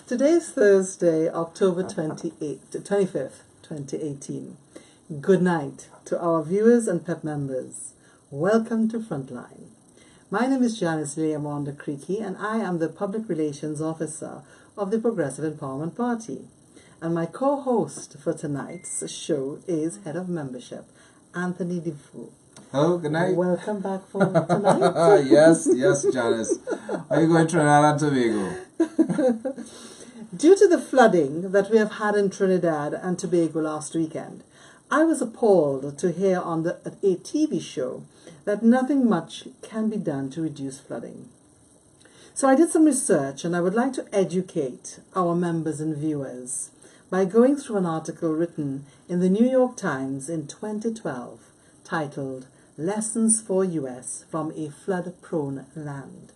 Today is Thursday, October 25th, 2018. Good night to our viewers and PEP members. Welcome to Frontline. My name is Janice Leamonda Creaky, and I am the Public Relations Officer of the Progressive Empowerment Party. And my co-host for tonight's show is Head of Membership, Anthony Defoe. Hello, good night. Welcome back for tonight. Yes, Janice. Are you going to Trinidad and Tobago? Due to the flooding that we have had in Trinidad and Tobago last weekend, I was appalled to hear on a TV show that nothing much can be done to reduce flooding. So I did some research, and I would like to educate our members and viewers by going through an article written in the New York Times in 2012 titled Lessons for US from a Flood-Prone Land.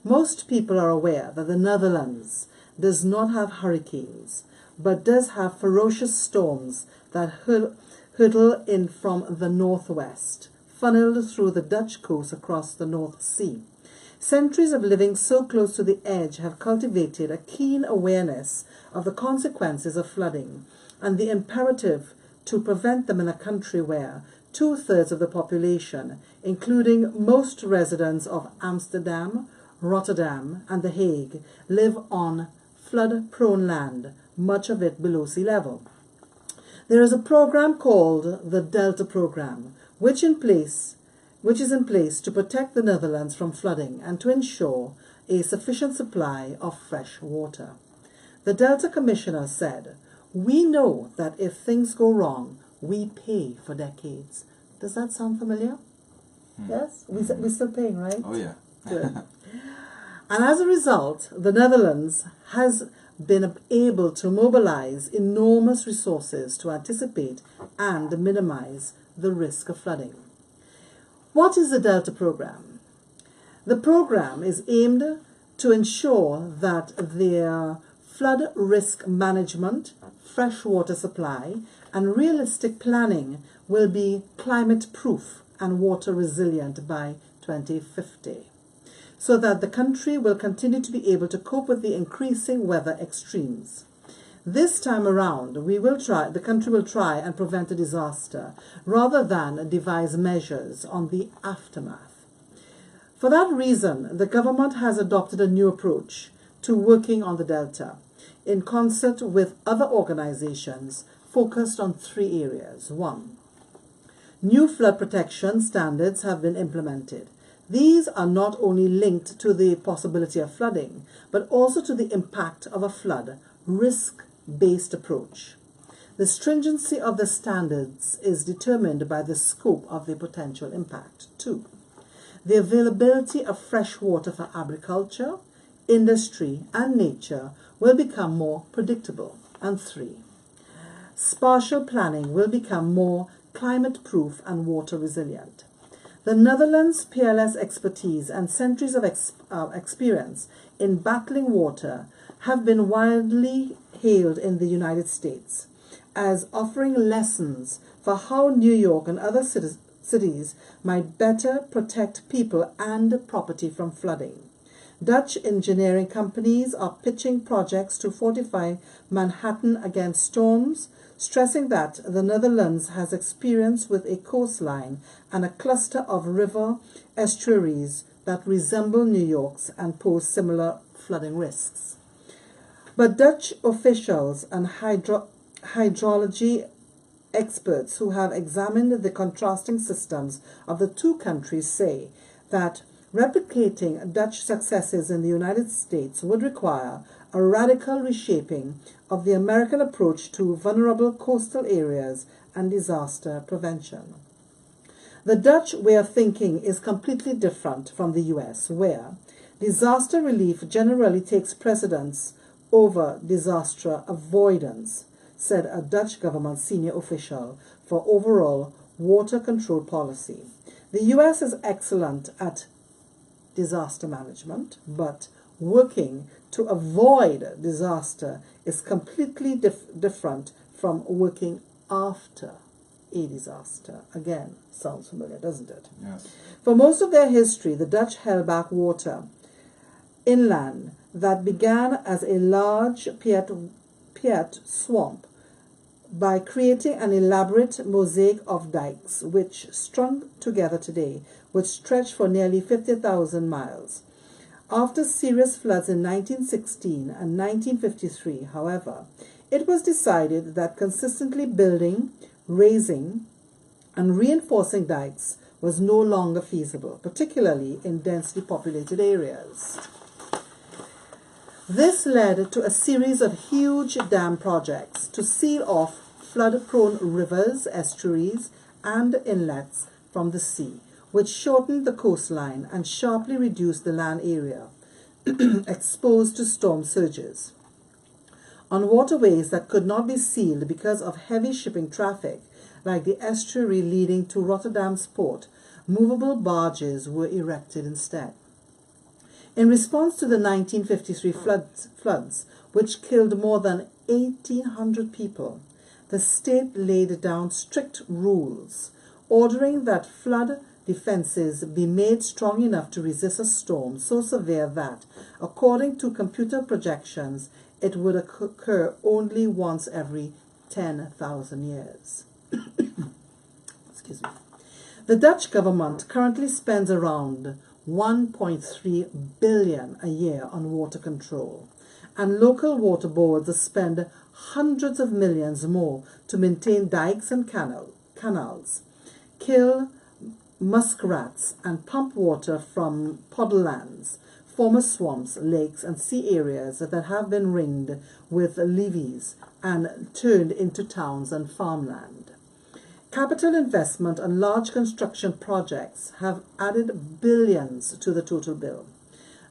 Most people are aware that the Netherlands does not have hurricanes, but does have ferocious storms that hurtle in from the northwest, funneled through the Dutch coast across the North Sea. Centuries of living so close to the edge have cultivated a keen awareness of the consequences of flooding and the imperative to prevent them in a country where 2/3 of the population, including most residents of Amsterdam, Rotterdam, and The Hague, live on flood-prone land, much of it below sea level. There is a program called the Delta Program, which is in place to protect the Netherlands from flooding and to ensure a sufficient supply of fresh water. The Delta Commissioner said, "We know that if things go wrong, we pay for decades." Does that sound familiar? Yes? We're still paying, right? Oh, yeah. Good. And as a result, the Netherlands has been able to mobilize enormous resources to anticipate and minimize the risk of flooding. What is the Delta Program? The program is aimed to ensure that their flood risk management, freshwater supply, and realistic planning will be climate-proof and water-resilient by 2050, so that the country will continue to be able to cope with the increasing weather extremes. This time around, the country will try and prevent a disaster rather than devise measures on the aftermath. For that reason, the government has adopted a new approach to working on the Delta, in concert with other organizations focused on 3 areas. 1. New flood protection standards have been implemented. These are not only linked to the possibility of flooding, but also to the impact of a flood, risk-based approach. The stringency of the standards is determined by the scope of the potential impact. 2. The availability of fresh water for agriculture, industry, and nature will become more predictable. And 3. Spatial planning will become more climate-proof and water-resilient. The Netherlands' peerless expertise and centuries of experience in battling water have been widely hailed in the United States as offering lessons for how New York and other cities might better protect people and property from flooding. Dutch engineering companies are pitching projects to fortify Manhattan against storms, stressing that the Netherlands has experience with a coastline and a cluster of river estuaries that resemble New York's and pose similar flooding risks. But Dutch officials and hydrology experts who have examined the contrasting systems of the 2 countries say that replicating Dutch successes in the United States would require a radical reshaping of the American approach to vulnerable coastal areas and disaster prevention. The Dutch way of thinking is completely different from the US, where disaster relief generally takes precedence over disaster avoidance, said a Dutch government senior official for overall water control policy. The US is excellent at disaster management, but working to avoid disaster is completely different from working after a disaster. Again, sounds familiar, doesn't it? Yes. For most of their history, the Dutch held back water inland that began as a large peat swamp by creating an elaborate mosaic of dikes which, strung together today, would stretch for nearly 50,000 miles. After serious floods in 1916 and 1953, however, it was decided that consistently building, raising, and reinforcing dikes was no longer feasible, particularly in densely populated areas. This led to a series of huge dam projects to seal off flood-prone rivers, estuaries, and inlets from the sea, which shortened the coastline and sharply reduced the land area exposed to storm surges. On waterways that could not be sealed because of heavy shipping traffic, like the estuary leading to Rotterdam's port, movable barges were erected instead. In response to the 1953 floods, which killed more than 1,800 people, the state laid down strict rules, ordering that flood defenses be made strong enough to resist a storm so severe that, according to computer projections, it would occur only once every 10,000 years. Excuse me. The Dutch government currently spends around 1.3 billion a year on water control, and local water boards spend hundreds of millions more to maintain dikes and canals, kill muskrats, and pump water from puddlelands, former swamps, lakes, and sea areas that have been ringed with levees and turned into towns and farmland. Capital investment and large construction projects have added billions to the total bill.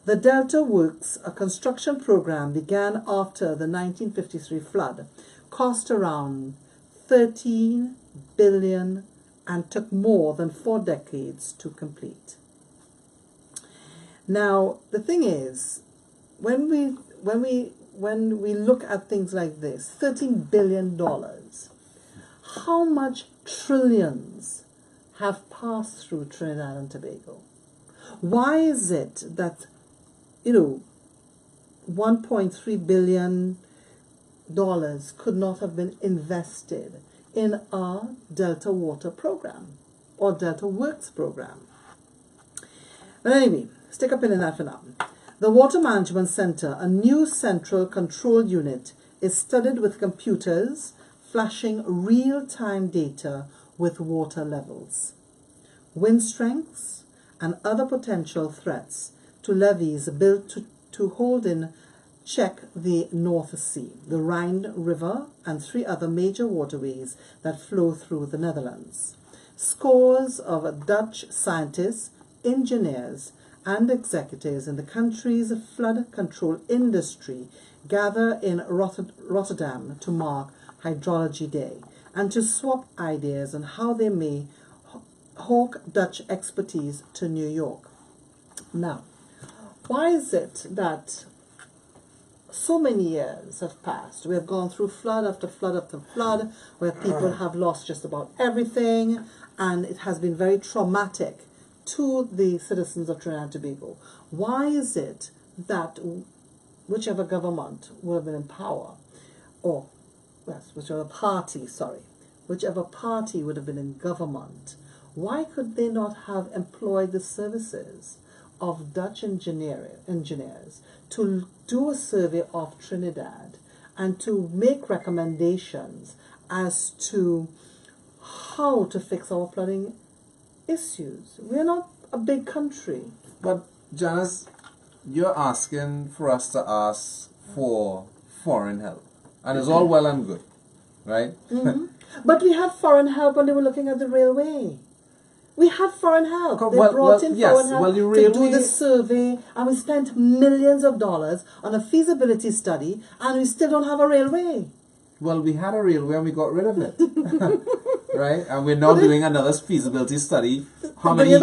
The Delta Works, a construction program, began after the 1953 flood, cost around $13 billion and took more than 4 decades to complete. Now, the thing is, when we look at things like this, $13 billion, how much trillions have passed through Trinidad and Tobago? Why is it that, $1.3 billion could not have been invested in our Delta Water program or Delta Works program? But anyway, stick a pin in that for now. The Water Management Center, a new central control unit, is studied with computers flashing real-time data with water levels, wind strengths, and other potential threats to levees built to hold in check the North Sea, the Rhine River, and 3 other major waterways that flow through the Netherlands. Scores of Dutch scientists, engineers, and executives in the country's flood control industry gather in Rotterdam to mark Hydrology Day and to swap ideas on how they may hawk Dutch expertise to New York. Now, why is it that so many years have passed? We have gone through flood after flood after flood, where people have lost just about everything, and it has been very traumatic to the citizens of Trinidad and Tobago. Why is it that whichever government would have been in power, or yes, whichever party would have been in government, why could they not have employed the services of Dutch engineers to do a survey of Trinidad and to make recommendations as to how to fix our flooding issues? We're not a big country. But Janice, you're asking for us to ask for foreign help. And it's all well and good, right? Mm-hmm. But we had foreign help when they were looking at the railway. We had foreign help. They brought in foreign help to do the survey, and we spent millions of dollars on a feasibility study, and we still don't have a railway. Well, we had a railway and we got rid of it. Right? And we're now doing another feasibility study how many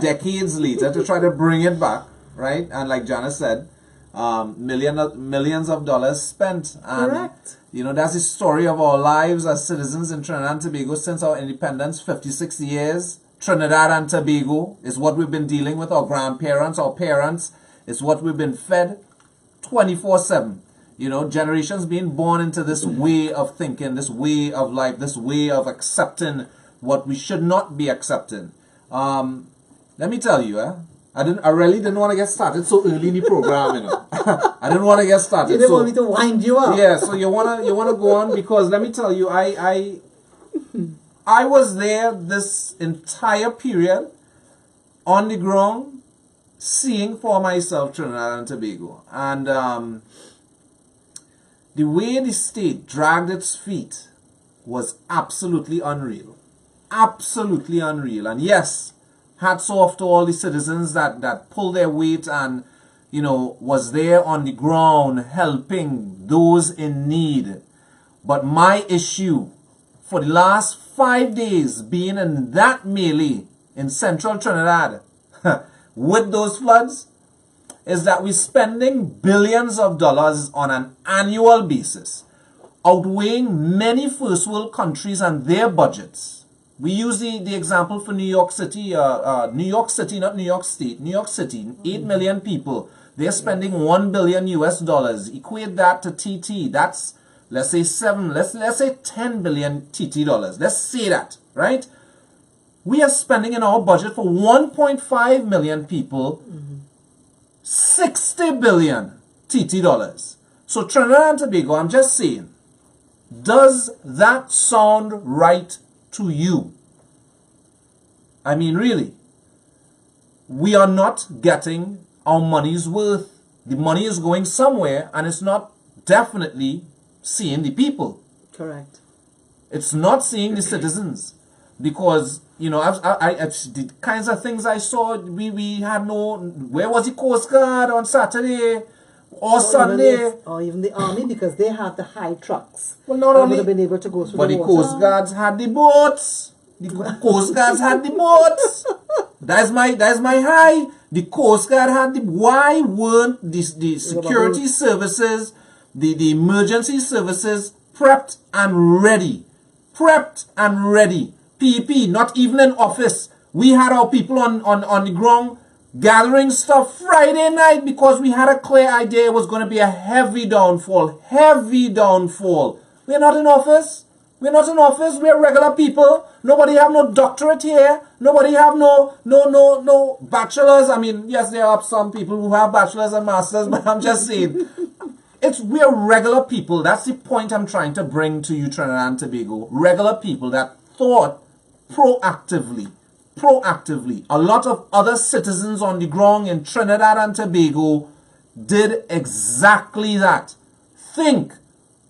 decades later to try to bring it back, right? And like Janice said, millions of dollars spent. And, correct. That's the story of our lives as citizens in Trinidad and Tobago since our independence, 50, 60 years. Trinidad and Tobago is what we've been dealing with. Our grandparents, our parents, It's what we've been fed 24/7. You know, generations being born into this way of thinking, this way of life, this way of accepting what we should not be accepting. Let me tell you, I really didn't want to get started so early in the program, you know. I didn't want to get started. You didn't want me to wind you up. Yeah, so you wanna go on, because let me tell you, I was there this entire period on the ground, seeing for myself Trinidad and Tobago, and the way the state dragged its feet was absolutely unreal. Absolutely unreal. And yes, hats off to all the citizens that pulled their weight and, you know, was there on the ground helping those in need. But my issue for the last 5 days being in that melee in central Trinidad with those floods is that we're spending billions of dollars on an annual basis, outweighing many first world countries and their budgets. We use the example for New York City, not New York State, New York City, 8 million people. They're spending $1 billion US. Equate that to TT. That's, let's say let's say 10 billion TT dollars. Let's say that, right? We are spending in our budget for 1.5 million people, 60 billion TT dollars. So Trinidad and Tobago, I'm just saying, does that sound right to you? I mean, really, we are not getting our money's worth. The money is going somewhere, and it's not definitely seeing the people. Correct. It's not seeing the citizens, because, you know, the kinds of things I saw, we had no, where was the Coast Guard on Saturday or Sunday? Or even the Army, because they had the high trucks. Well, not only, would have been able to go through but the the water. Coast Guards had the boats. The Coast Guards had the boats. That's my high. The Coast Guard had the, why weren't the security services, the emergency services prepped and ready? Prepped and ready. PP, not even in office. We had our people on the ground gathering stuff Friday night because we had a clear idea it was going to be a heavy downfall. Heavy downfall. We're not in office. We're not in office. We're regular people. Nobody have no doctorate here. Nobody have no bachelors. I mean, yes, there are some people who have bachelors and masters, but I'm just saying, we're regular people. That's the point I'm trying to bring to you, Trinidad and Tobago. Regular people that thought proactively. A lot of other citizens on the ground in Trinidad and Tobago did exactly that. Think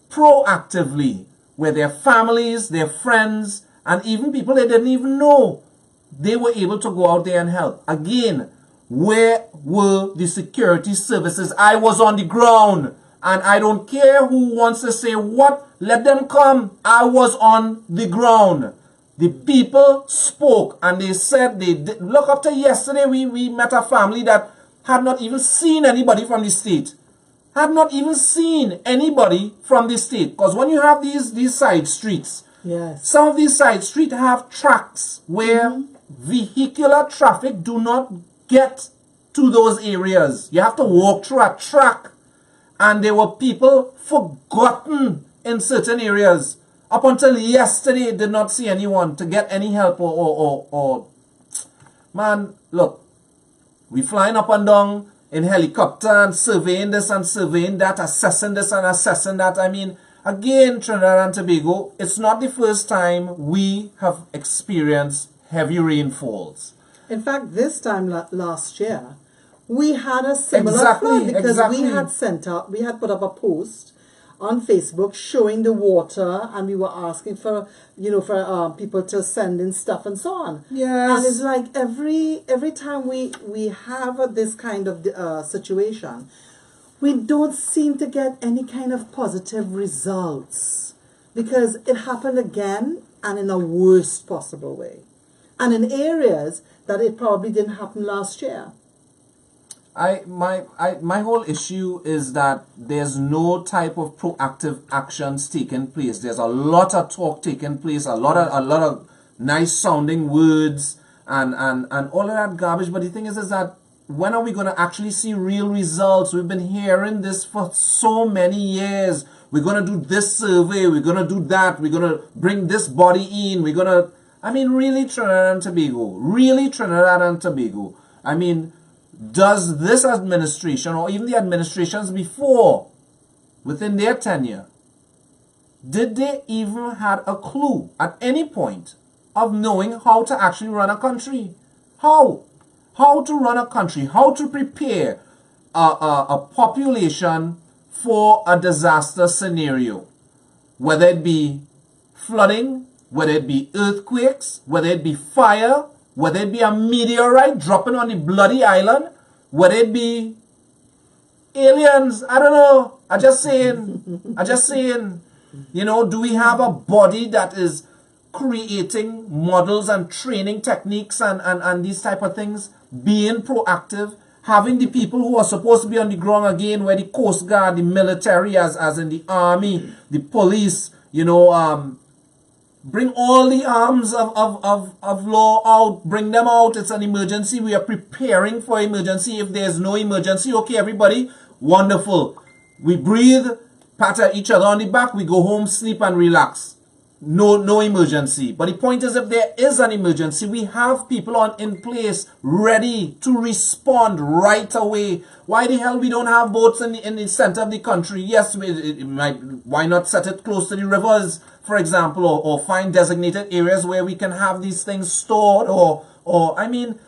proactively with their families, their friends, and even people they didn't even know. They were able to go out there and help. Again, where were the security services? I was on the ground, and I don't care who wants to say what. Let them come. I was on the ground. The people spoke, and they said they did. Look, up to yesterday, we met a family that had not even seen anybody from the state. Had not even seen anybody from the state. Because when you have these side streets, yes, some of these side streets have tracks where vehicular traffic do not get to those areas. You have to walk through a track. And there were people forgotten in certain areas. Up until yesterday, did not see anyone to get any help or man, look, we flying up and down in helicopter and surveying this and surveying that, assessing this and assessing that. I mean, again, Trinidad and Tobago, it's not the first time we have experienced heavy rainfalls. In fact, this time last year, we had a similar flood because we had put up a post on Facebook showing the water, and we were asking for people to send in stuff and so on. Yes. And it's like every time we have this kind of situation, we don't seem to get any kind of positive results because it happened again and in a worst possible way, and in areas that it probably didn't happen last year. My whole issue is that there's no type of proactive actions taking place. There's a lot of talk taking place, a lot of nice sounding words and all of that garbage. But the thing is that when are we going to actually see real results? We've been hearing this for so many years. We're going to do this survey. We're going to do that. We're going to bring this body in. We're going to, I mean, really Trinidad and Tobago. Really Trinidad and Tobago. I mean, does this administration or even the administrations before, within their tenure, did they even had a clue at any point of knowing how to actually run a country? How? How to run a country? How to prepare a population for a disaster scenario? Whether it be flooding, whether it be earthquakes, whether it be fire, whether it be a meteorite dropping on the bloody island, whether it be aliens, I don't know. I'm just saying. You know, do we have a body that is creating models and training techniques and these type of things, being proactive, having the people who are supposed to be on the ground again, where the Coast Guard, the military, as in the army, the police, you know, bring all the arms of law out, bring them out. It's an emergency. We are preparing for emergency. If there's no emergency, okay, everybody, wonderful. We breathe, pat each other on the back, we go home, sleep and relax. No emergency. But the point is, if there is an emergency, we have people in place ready to respond right away. Why the hell we don't have boats in the center of the country? Yes, why not set it close to the rivers, for example, or find designated areas where we can have these things stored, or I mean,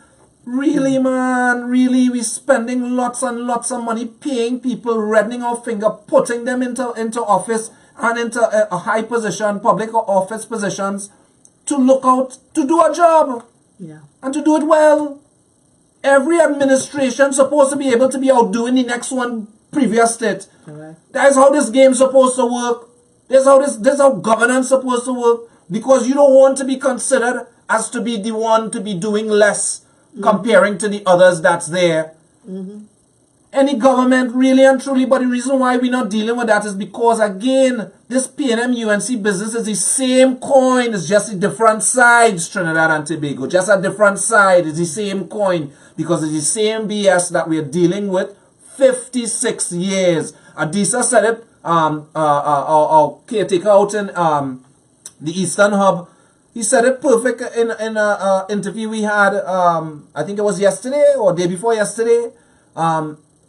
really, man, really, we're spending lots and lots of money paying people, reddening our finger, putting them into office and into a high position, public office positions, to look out, to do a job. Yeah. And to do it well. Every administration supposed to be able to be outdoing the next one previous to it. Correct. That is how this game's supposed to work. This is how governance supposed to work. Because you don't want to be considered as to be the one to be doing less, comparing to the others that's there. Any government, really and truly, but the reason why we're not dealing with that is because, again, this PNM UNC business is the same coin. It's just a different sides, Trinidad and Tobago. Just a different side. It's the same coin because it's the same BS that we're dealing with 56 years. Adisa said it, our caretaker out in the Eastern Hub. He said it perfect in an interview we had, I think it was yesterday or day before yesterday,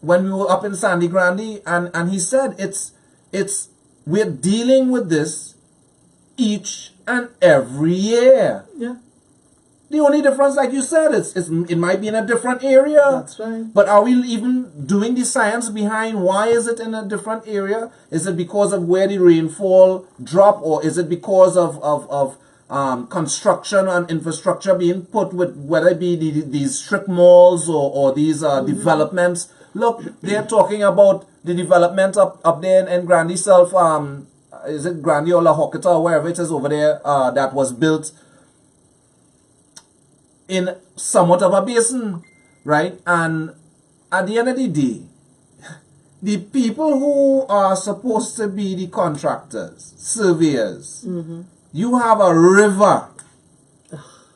when we were up in Sandy Grande, and he said we're dealing with this each and every year. Yeah. The only difference, like you said, it might be in a different area. That's right. But are we even doing the science behind why is it in a different area? Is it because of where the rainfall drop, or is it because of construction and infrastructure being put with, whether it be these strip malls or these developments? Look, they're talking about the development up there in Grande Self, is it Grande or La Hoqueta or wherever it is over there, that was built in somewhat of a basin, right? And at the end of the day, the people who are supposed to be the contractors, surveyors, you have a river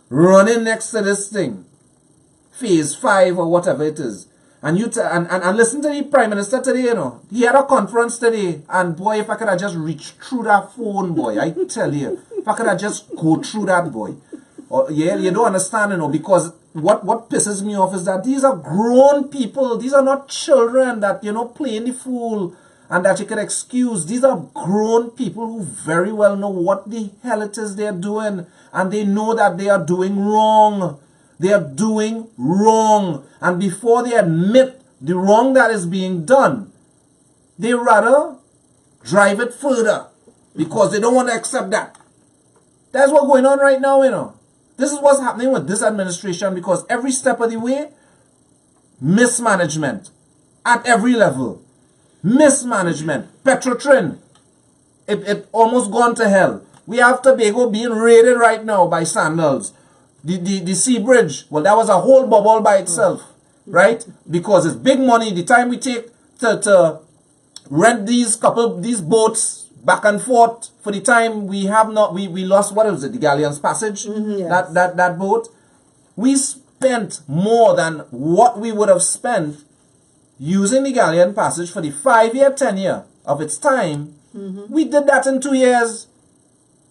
running next to this thing, phase 5 or whatever it is. And and listen to the Prime Minister today, you know. He had a conference today, and boy, if I could have just reached through that phone, boy, I tell you, if I could have just go through that, boy. Or, yeah, you don't understand, you know, because what pisses me off is that these are grown people. These are not children that, you know, playing the fool and that you can excuse. These are grown people who very well know what the hell it is they're doing, and they know that they are doing wrong. They are doing wrong. And before they admit the wrong that is being done, they rather drive it further because they don't want to accept that. That's what's going on right now, you know. This is what's happening with this administration, because every step of the way, mismanagement at every level. Mismanagement. Petrotrin, it almost gone to hell. We have Tobago being raided right now by sandals. The sea bridge, well, that was a whole bubble by itself, right? Because it's big money. The time we take to rent these boats back and forth, for the time we lost, what was it, the Galleon's Passage, yes. that boat. We spent more than what we would have spent using the Galleon Passage for the 5-year tenure of its time. We did that in 2 years.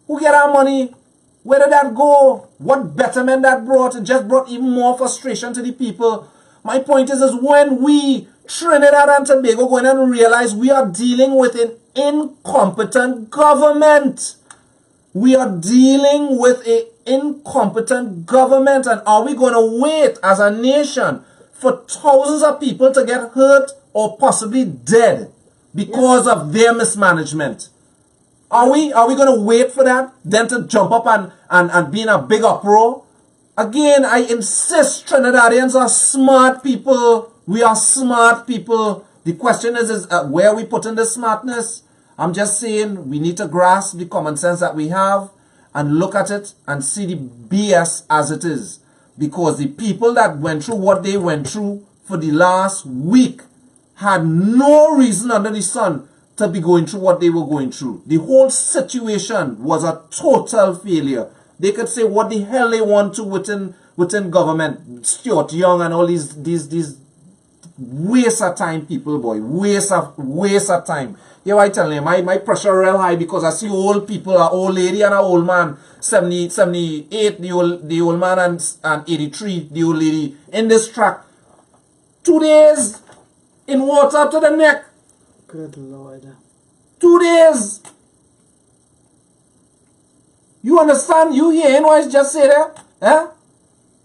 Who get our money? Where did that go? What betterment that brought? It just brought even more frustration to the people. My point is when we, Trinidad and Tobago, go in and realize we are dealing with an incompetent government. We are dealing with an incompetent government, and are we going to wait as a nation for thousands of people to get hurt or possibly dead because of their mismanagement? Are we going to wait for that, then to jump up and be in a big uproar? Again, I insist Trinidadians are smart people. We are smart people. The question is where are we putting the smartness? I'm just saying we need to grasp the common sense that we have and look at it and see the BS as it is. Because the people that went through what they went through for the last week had no reason under the sun to be going through what they were going through. The whole situation was a total failure. They could say what the hell they want to within government. Stuart Young and all these waste of time people, boy. Waste of time. Yeah, I tell you, my pressure real high because I see old people, an old lady and an old man, 78, the old man and 83, the old lady, in this truck. 2 days in water up to the neck. Good Lord. 2 days. You understand? You hearing what I just said there? Eh?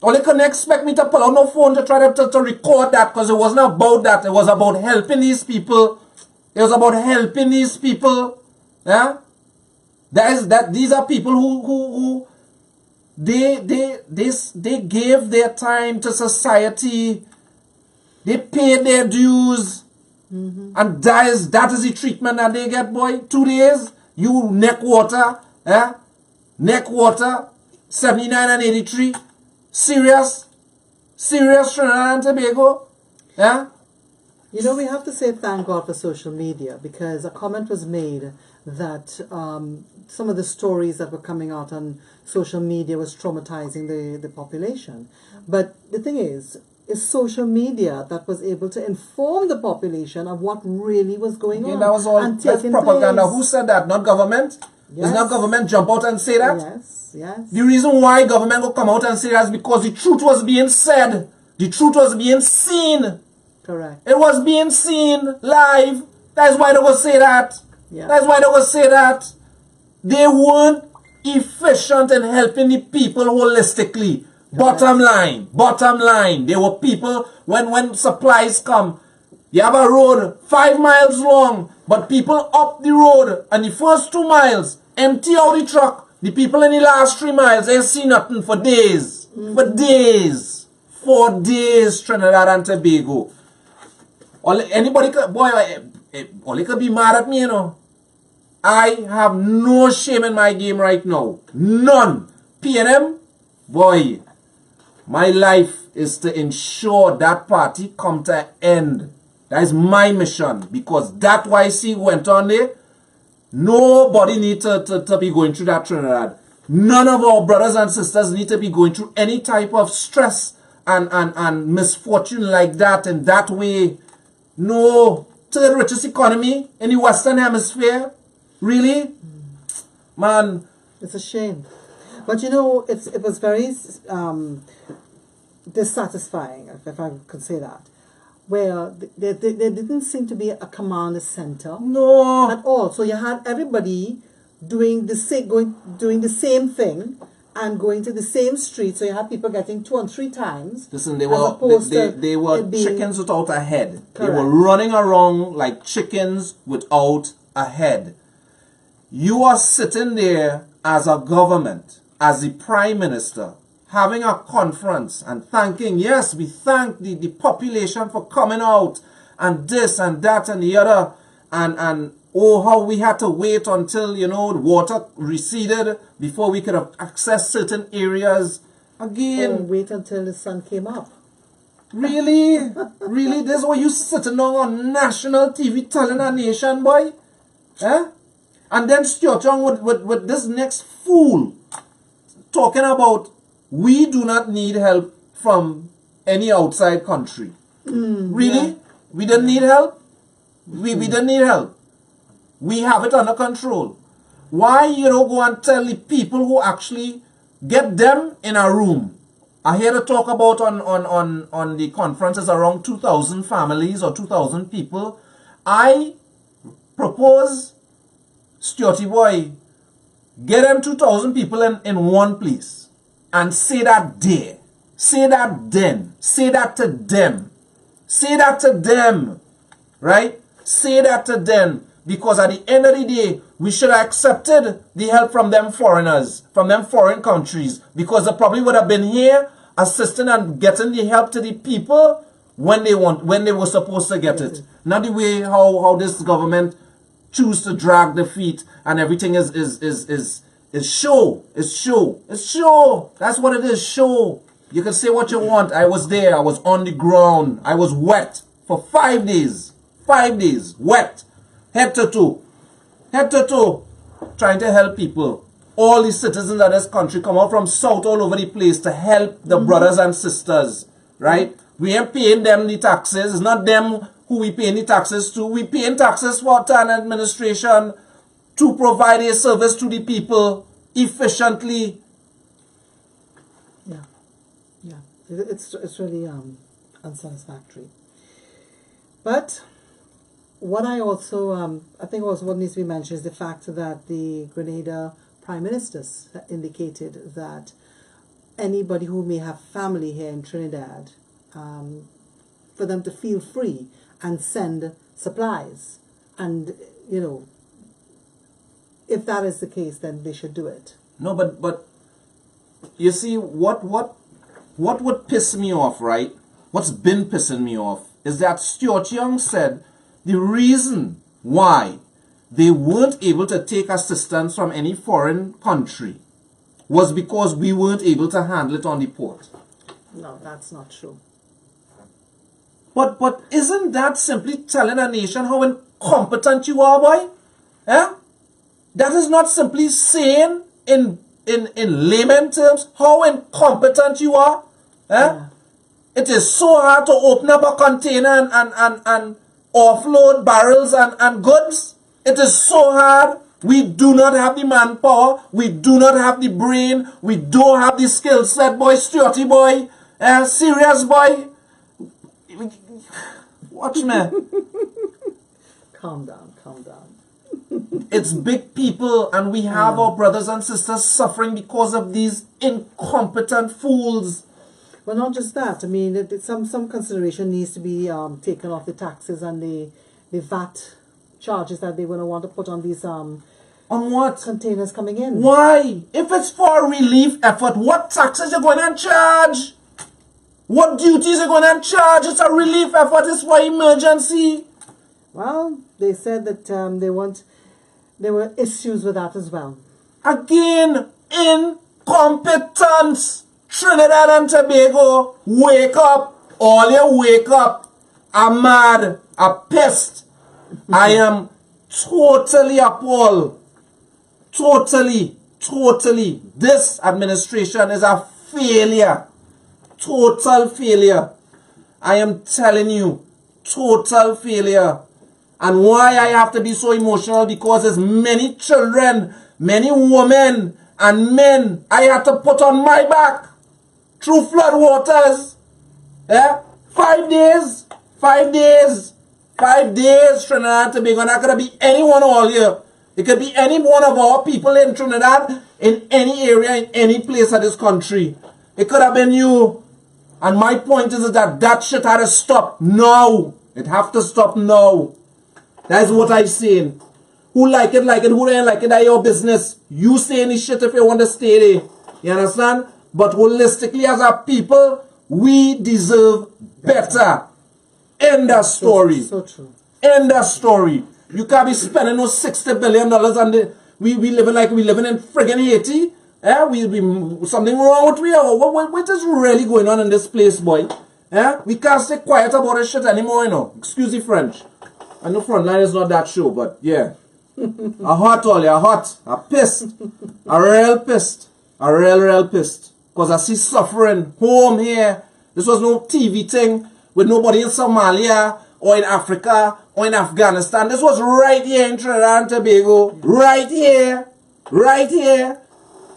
Or they couldn't expect me to pull out no phone to try to record that, because it wasn't about that. It was about helping these people. It was about helping these people. Yeah? These are people who they gave their time to society. They paid their dues. And that is the treatment that they get, boy. 2 days, you neck water. Eh? Neck water. 79 and 83. Serious Trinidad and Tobago. Yeah? You know, we have to say thank God for social media, because a comment was made that some of the stories that were coming out on social media was traumatizing the population. But the thing is, it's social media that was able to inform the population of what really was going on. That was all that's propaganda. Place. Who said that? Not government? Yes. Does not government jump out and say that? Yes. The reason why government will come out and say that is because the truth was being said. The truth was being seen. Correct. It was being seen live. That's why they will say that. Yeah. That's why they will say that. They weren't efficient in helping the people holistically. Correct. Bottom line. There were people, when supplies come, you have a road 5 miles long, but people up the road, and the first 2 miles, empty out the truck. The people in the last 3 miles, they see nothing for days. For days. 4 days, Trinidad and Tobago. Anybody could, boy, only could be mad at me, you know. I have no shame in my game right now. None. P&M, boy, my life is to ensure that party come to an end. That is my mission. Because that YC went on there. Nobody need to be going through that, Trinidad. None of our brothers and sisters need to be going through any type of stress and misfortune like that in that way. No. Third richest economy in the Western Hemisphere. Really? Man. It's a shame. But you know, it was very dissatisfying, if I could say that. Where there didn't seem to be a command center. No. At all. So you had everybody doing the same thing and going to the same street. So you had people getting 2 and 3 times. Listen, they were chickens without a head. Correct. They were running around like chickens without a head. You are sitting there as a government, as the Prime Minister, having a conference and thanking, yes, we thank the population for coming out and this and that and the other, and oh, how we had to wait until, you know, the water receded before we could have accessed certain areas. Again. Oh, wait until the sun came up. Really? Really? This is what you sitting down on national TV telling a nation, boy? Eh? And then Stuart Young with this next fool talking about we do not need help from any outside country. Really? Yeah. We didn't need help? We didn't need help. We have it under control. Why you don't go and tell the people who actually get them in a room? I hear to talk about on the conferences around 2,000 families or 2,000 people. I propose, Stuarty boy, get them 2,000 people in one place and say that there. Say that then. Say that to them. Say that to them. Right? Say that to them. Because at the end of the day, we should have accepted the help from them foreigners, from them foreign countries. Because they probably would have been here assisting and getting the help to the people when they were supposed to get it. Not the way how this government choose to drag the feet and everything is show. It's show. It's show. That's what it is, show. You can say what you want. I was there. I was on the ground. I was wet for 5 days. 5 days. Wet. Head to toe. Head to toe. Trying to help people. All the citizens of this country come out from south all over the place to help the brothers and sisters. Right? We ain't paying them the taxes. It's not them who we paying the taxes to. We paying taxes for an administration to provide a service to the people efficiently. Yeah. Yeah. It's really unsatisfactory. But what I also, I think also what needs to be mentioned is the fact that the Grenada Prime Minister indicated that anybody who may have family here in Trinidad, for them to feel free and send supplies. And, you know, if that is the case, then they should do it. No, but you see, what would piss me off, right? What's been pissing me off is that Stuart Young said the reason why they weren't able to take assistance from any foreign country was because we weren't able to handle it on the port. No, that's not true. But isn't that simply telling a nation how incompetent you are, boy? Eh? That is not simply saying in layman terms how incompetent you are. Eh? Yeah. It is so hard to open up a container and offload barrels and goods. It is so hard. We do not have the manpower. We do not have the brain. We don't have the skill set, boy. Stuarty boy. Serious boy. Watch me. Calm down, calm down. It's big people, and we have our brothers and sisters suffering because of these incompetent fools. Well, not just that. I mean, some consideration needs to be taken off the taxes and the VAT charges that they're going to want to put on these on what? Containers coming in. Why? If it's for a relief effort, what taxes are going to charge? What duties are going to charge? It's a relief effort. It's for emergency. Well, they said that there were issues with that as well. Again, incompetence. Trinidad and Tobago, wake up. All you wake up. I'm mad. I'm pissed. I am totally appalled. Totally. This administration is a failure. Total failure. I am telling you, total failure. And why I have to be so emotional? Because there's many children, many women and men I had to put on my back through flood waters. Yeah? 5 days. 5 days. 5 days, Trinidad and Tobago. Not going to be anyone all here. It could be any one of our people in Trinidad, in any area, in any place of this country. It could have been you. And my point is that shit had to stop now. It have to stop now. That's what I'm saying. Who like it, who don't like it, that's your business. You say any shit if you want to stay there. You understand? But holistically as a people, we deserve better. End of story. So true. End of story. You can't be spending those $60 billion and we living like we living in friggin' Haiti. We be something wrong with we. What is really going on in this place, boy? We can't stay quiet about this shit anymore, you know. Excuse the French. I know Frontline is not that show, but yeah. I'm hot all you, hot. I'm pissed. I'm real pissed. I'm real pissed. Because I see suffering home here This was no TV thing with nobody in Somalia or in Africa or in Afghanistan. This was right here in Trinidad and Tobago. Right here. Right here.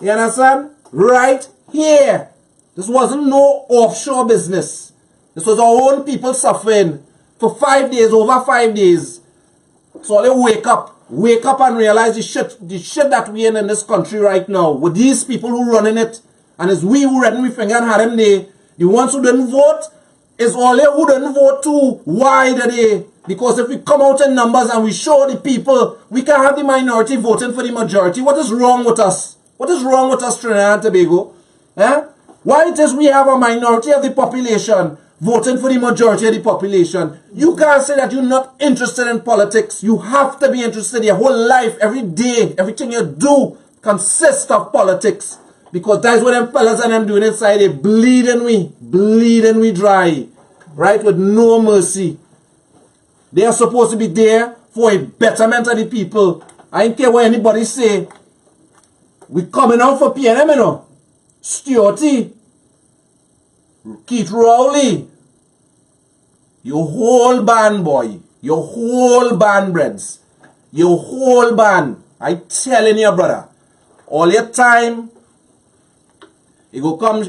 You understand? Right here. This wasn't no offshore business. This was our own people suffering for 5 days, over 5 days. So they wake up and realize the shit that we in this country right now, with these people who running it, and it's we who reading we finger and had them there. The ones who didn't vote, is all they who didn't vote too. Why did they? Because if we come out in numbers and we show the people, we can have the minority voting for the majority. What is wrong with us? What is wrong with us, Trinidad and Tobago? Eh? Why it is we have a minority of the population voting for the majority of the population? You can't say that you're not interested in politics. You have to be interested. Your whole life, every day, everything you do consists of politics. Because that's what them fellas and them doing inside. They bleeding we dry. Right? With no mercy. They are supposed to be there for a betterment of the people. I don't care what anybody say. We coming out for PNM, you know. Stewarty. Keith Rowley. Your whole band, boy. Your whole band, breads. Your whole band. I telling you, brother. All your time. It go come.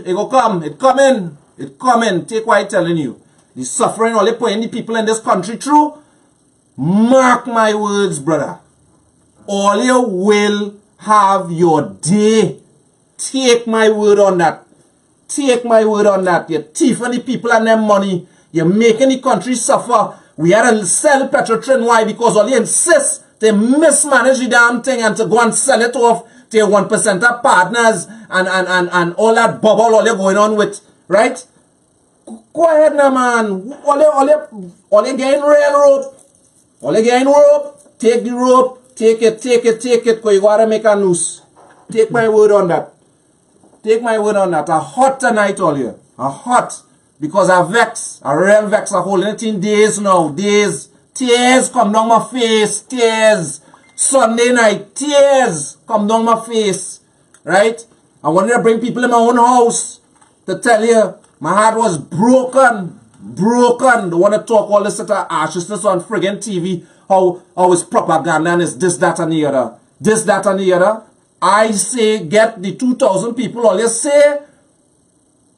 It coming. Take what I telling you. The suffering all they putting the people in this country through. Mark my words, brother. All you will have your day. Take my word on that. Take my word on that. You're thieving the people and their money. You're making the country suffer. We had to sell Petrotrin. Why? Because all you insist they mismanage the damn thing and to go and sell it off to your 1% partners and all that bubble all you're going on with. Right? Go ahead now, man. All you getting real rope. All you getting rope. Take the rope. Take it. Because you gotta make a noose. Take my word on that. Take my word on that. A hot tonight, all you. A hot. Because I vex. I real vex. I holding it in days now. Days. Tears come down my face. Tears. Sunday night. Tears come down my face. Right? I wanted to bring people in my own house to tell you my heart was broken. Broken. Don't want to talk all this sort of arshness on friggin' TV. How it's propaganda and it's this, that, and the other. This, that, and the other. I say get the 2,000 people, all you say,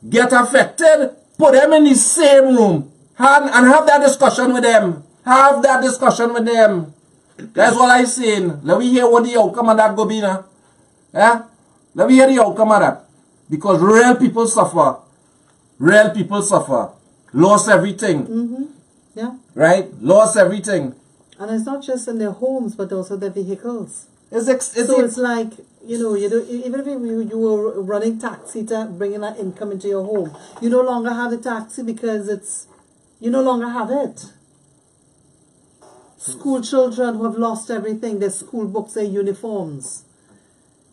get affected, put them in the same room, and have that discussion with them. Have that discussion with them. That's what I'm saying. Let me hear what the outcome of that go be now. Yeah? Let me hear the outcome of that. Because real people suffer. Real people suffer. Lost everything. Mm-hmm. Yeah. Right? Lost everything. And it's not just in their homes, but also their vehicles. It's like, you know, even if you were running taxi to bringing that income into your home, you no longer have the taxi because you no longer have it. School children who have lost everything, their school books, their uniforms.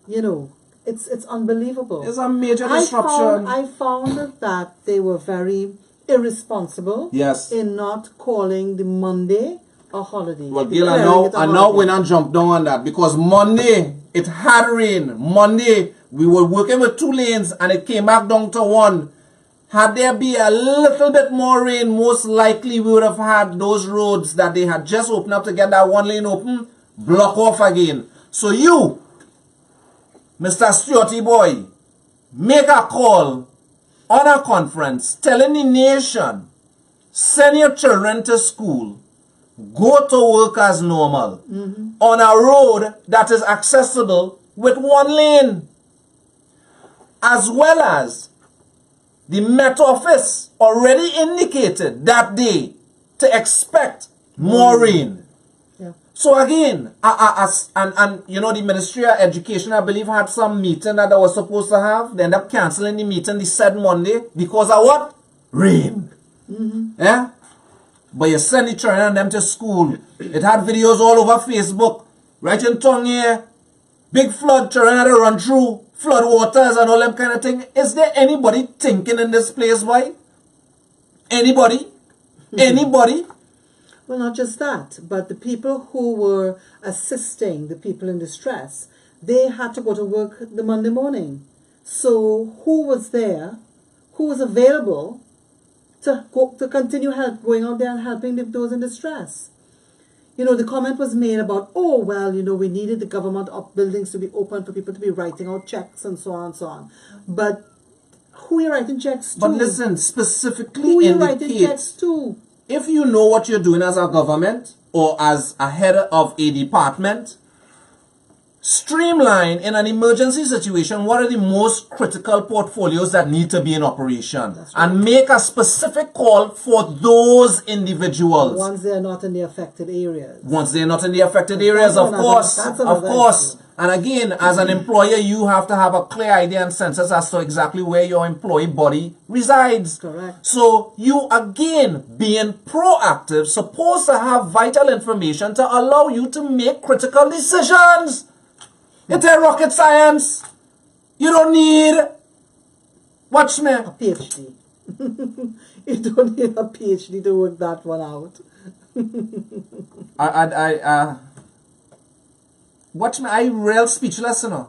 You know, it's unbelievable. It's a major disruption. I found that they were very irresponsible in not calling the Monday a holiday. Well, Gil, I know we're not jump down on that because Monday, it had rain. Monday, we were working with 2 lanes and it came back down to 1. Had there be a little bit more rain, most likely we would have had those roads that they had just opened up to get that 1 lane open, block off again. So you, Mr. Stewarty boy, make a call on a conference telling the nation, send your children to school. Go to work as normal on a road that is accessible with 1 lane. As well as the Met Office already indicated that day to expect more rain. Yeah. So again, and you know the Ministry of Education, I believe, had some meeting that they were supposed to have. They ended up cancelling the meeting the said Monday because of what? Rain. Yeah? But you send the children and them to school. It had videos all over Facebook. Right in tongue here. Big flood, children had to run through. Flood waters and all them kind of thing. Is there anybody thinking in this place, boy? Anybody? Anybody? Well, not just that, but the people who were assisting the people in distress, they had to go to work the Monday morning. So who was there? Who was available to continue going out there and helping those in distress. You know, the comment was made about, oh, well, you know, we needed the government buildings to be open for people to be writing out checks and so on and so on. But who are you writing checks to? But listen, specifically who are you indicate, writing checks to? if you know what you're doing as a government or as a head of a department, streamline in an emergency situation what are the most critical portfolios that need to be in operation. Right. And make a specific call for those individuals. Once they're not in the affected areas. Once they're not in the affected areas, of course. And again, as an employer, you have to have a clear idea and census as to exactly where your employee body resides. Correct. So you, again, being proactive, supposed to have vital information to allow you to make critical decisions. It's a rocket science. You don't need, watch me, a PhD. You don't need a PhD to work that one out. Watch me, I real speechless, you know.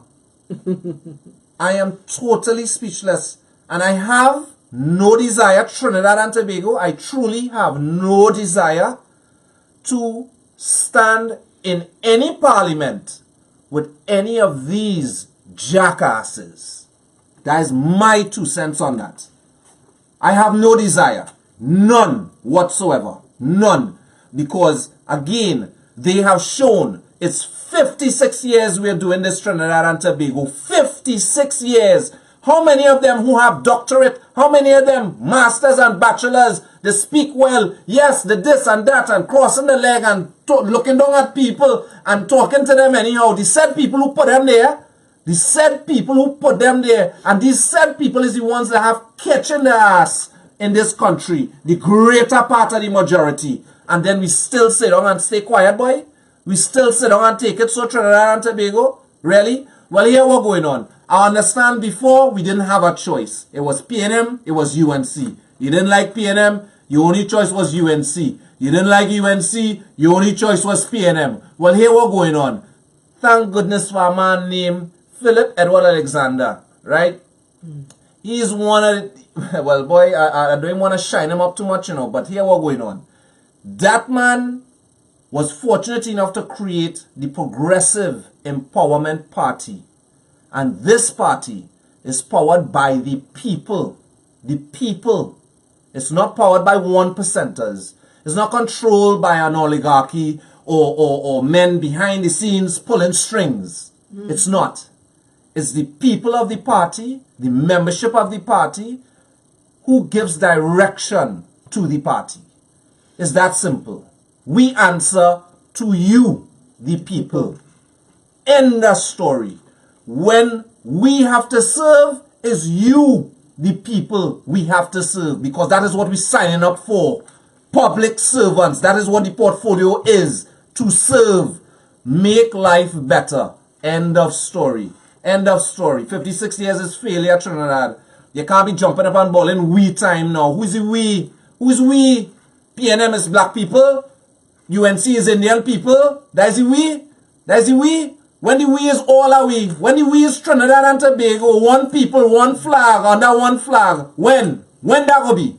I am totally speechless. And I have no desire, Trinidad and Tobago, I truly have no desire to stand in any parliament with any of these jackasses. That is my 2 cents on that. I have no desire. None whatsoever. None. Because, again, they have shown it's 56 years we're doing this, Trinidad and Tobago. 56 years. How many of them who have doctorate? How many of them masters and bachelors? They speak well. Yes, the this and that and crossing the leg and looking down at people and talking to them anyhow. The said people who put them there. The said people who put them there. And these said people is the ones that have catching their ass in this country. The greater part of the majority. And then we still sit down and stay quiet, boy. We still sit down and take it so Trinidad and Tobago? Really? Well, here what's going on. I understand before we didn't have a choice. It was PNM, it was UNC. You didn't like PNM, your only choice was UNC. You didn't like UNC, your only choice was PNM. Well, here what's going on. Thank goodness for a man named Philip Edward Alexander, right? He's one of the, well, boy, I don't want to shine him up too much, you know, but here what's going on. That man was fortunate enough to create the Progressive Empowerment Party. And this party is powered by the people. The people. It's not powered by 1%ers. It's not controlled by an oligarchy or men behind the scenes pulling strings. It's not. It's the people of the party, the membership of the party, who gives direction to the party. It's that simple. We answer to you, the people. End the story. When we have to serve, is you, the people, we have to serve. Because that is what we're signing up for. Public servants. That is what the portfolio is. To serve. Make life better. End of story. End of story. 56 years is failure, Trinidad. You can't be jumping up and balling we time now. Who is the we? Who is we? PNM is black people. UNC is Indian people. That is the we. That is the we. When the we is all are we. When the we is Trinidad and Tobago. One people, one flag, under one flag. When? When that will be?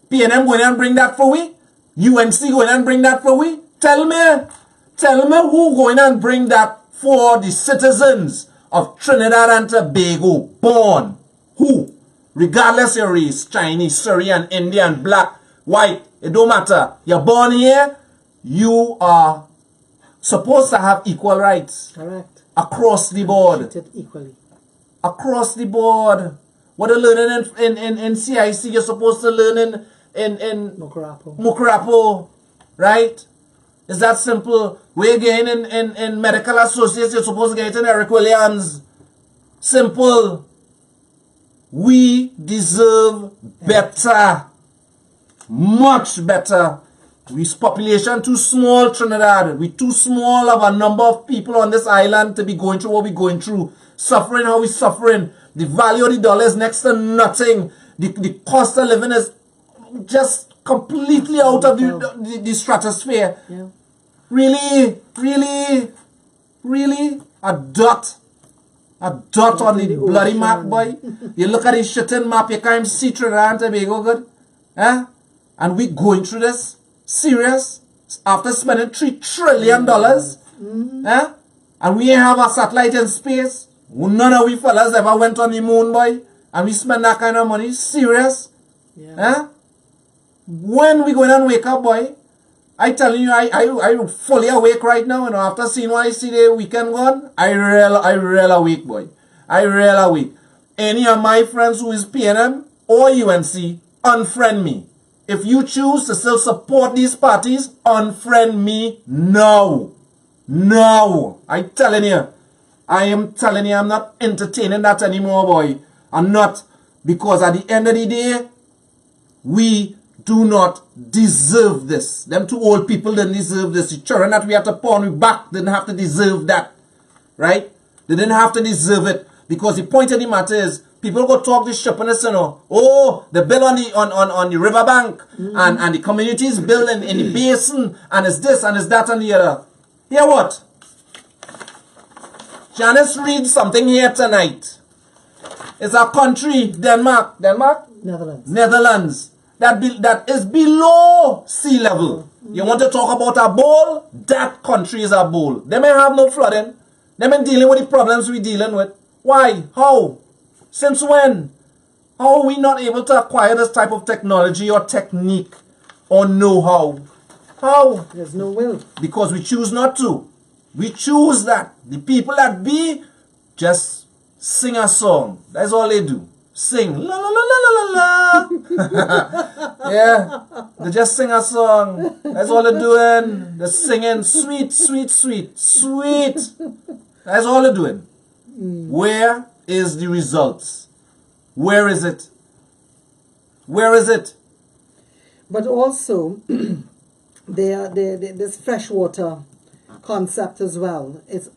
PNM going and bring that for we? UNC going and bring that for we? Tell me. Tell me who going and bring that for the citizens of Trinidad and Tobago. Born. Who? Regardless your race. Chinese, Syrian, Indian, black, white. It don't matter. You're born here. You are supposed to have equal rights. Correct. Across the board. Treated equally. Across the board. What you're learning in CIC, you're supposed to learn in Mukurapo. Right? It's that simple. We're getting in medical associates, you're supposed to get it in Eric Williams. Simple. We deserve better. Much better. We's population too small, Trinidad. We too small of a number of people on this island to be going through what we're going through. Suffering how we're suffering. The value of the dollar is next to nothing. The cost of living is just completely out of the stratosphere. Yeah. Really? A dot on the bloody map, boy. You look at the shitting map, you can't even see Trinidad and Tobago good. Huh? And we going through this? Serious? After spending $3 trillion? Eh? And we ain't have a satellite in space? None of we fellas ever went on the moon, boy. And we spend that kind of money? Serious? Yeah. Eh? When we going to wake up, boy? I telling you, I fully awake right now. You know, after seeing what I see the weekend gone, I real awake, boy. I real awake. Any of my friends who is PNM or UNC, unfriend me. If you choose to still support these parties, unfriend me now. No. I am telling you, I'm not entertaining that anymore, boy. I'm not. Because at the end of the day, we do not deserve this. Them two old people didn't deserve this. The children that we had to pawn back didn't have to deserve that. Right? They didn't have to deserve it. Because the point of the matter is, people go talk this ship and you know, oh, the bill on the riverbank and the communities bill in the basin and it's this and it's that and the other. Hear what? Janice read something here tonight. It's a country, Denmark, Netherlands, that is below sea level. You want to talk about a bowl? That country is a bowl. They may have no flooding. They may dealing with the problems we're dealing with. Why? How? Since when? How are we not able to acquire this type of technology or technique or know-how? How? There's no will. Because we choose not to. We choose that. The people that be just sing a song. That's all they do. Sing. La la la la la la. Yeah. They just sing a song. That's all they're doing. They're singing sweet, sweet, sweet, sweet. That's all they're doing. Where is the results? Where is it? Where is it? But also, this freshwater concept as well. It's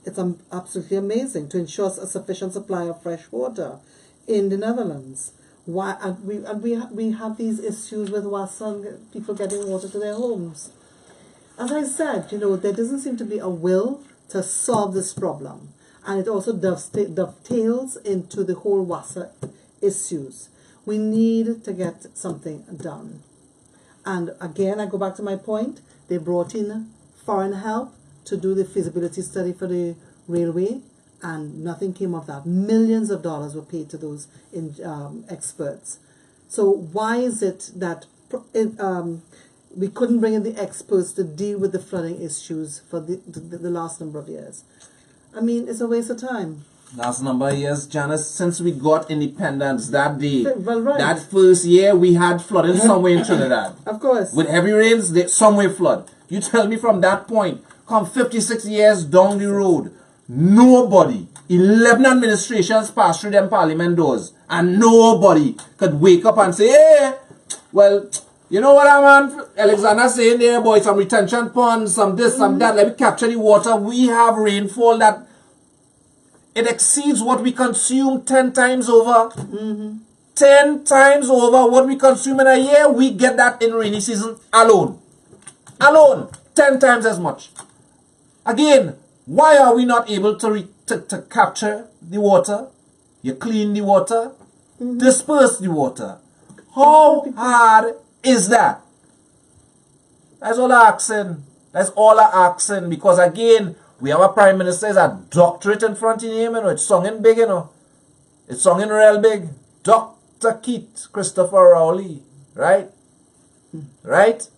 absolutely amazing to ensure a sufficient supply of fresh water in the Netherlands. Why? And we have these issues with people getting water to their homes. As I said, you know, there doesn't seem to be a will to solve this problem. And it also dovetails into the whole water issues. We need to get something done. And again, I go back to my point. They brought in foreign help to do the feasibility study for the railway, and nothing came of that. Millions of dollars were paid to those experts. So why is it that we couldn't bring in the experts to deal with the flooding issues for the last number of years? I mean, it's a waste of time. Last number of years, Janice, since we got independence that day, well, right. That first year, we had flooding somewhere in Trinidad. Of course. With heavy rains, somewhere flood. You tell me from that point, come 56 years down the road, nobody, 11 administrations passed through them parliament doors, and nobody could wake up and say, hey, well, you know what man, Alexander saying there, boy, some retention ponds, some this, some that, let me capture the water. We have rainfall that it exceeds what we consume 10 times over. 10 times over what we consume in a year, we get that in rainy season alone. Alone, 10 times as much. Again, why are we not able to capture the water? You clean the water, disperse the water. How hard is that? That's all I'm asking. That's all I'm asking. Because again, we have a prime minister is a doctorate in front of him, you know. It's sung in big, you know. It's sung in real big. Dr. Keith Christopher Rowley. Right? Right?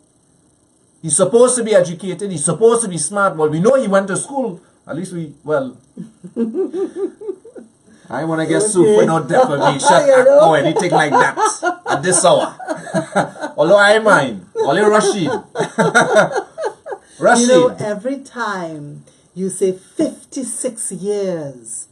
He's supposed to be educated. He's supposed to be smart. Well, we know he went to school. At least well. I want to get sued for no defamation or anything like that at this hour. Although I mind. Only Rashid. Rashid. You know, every time you say 56 years,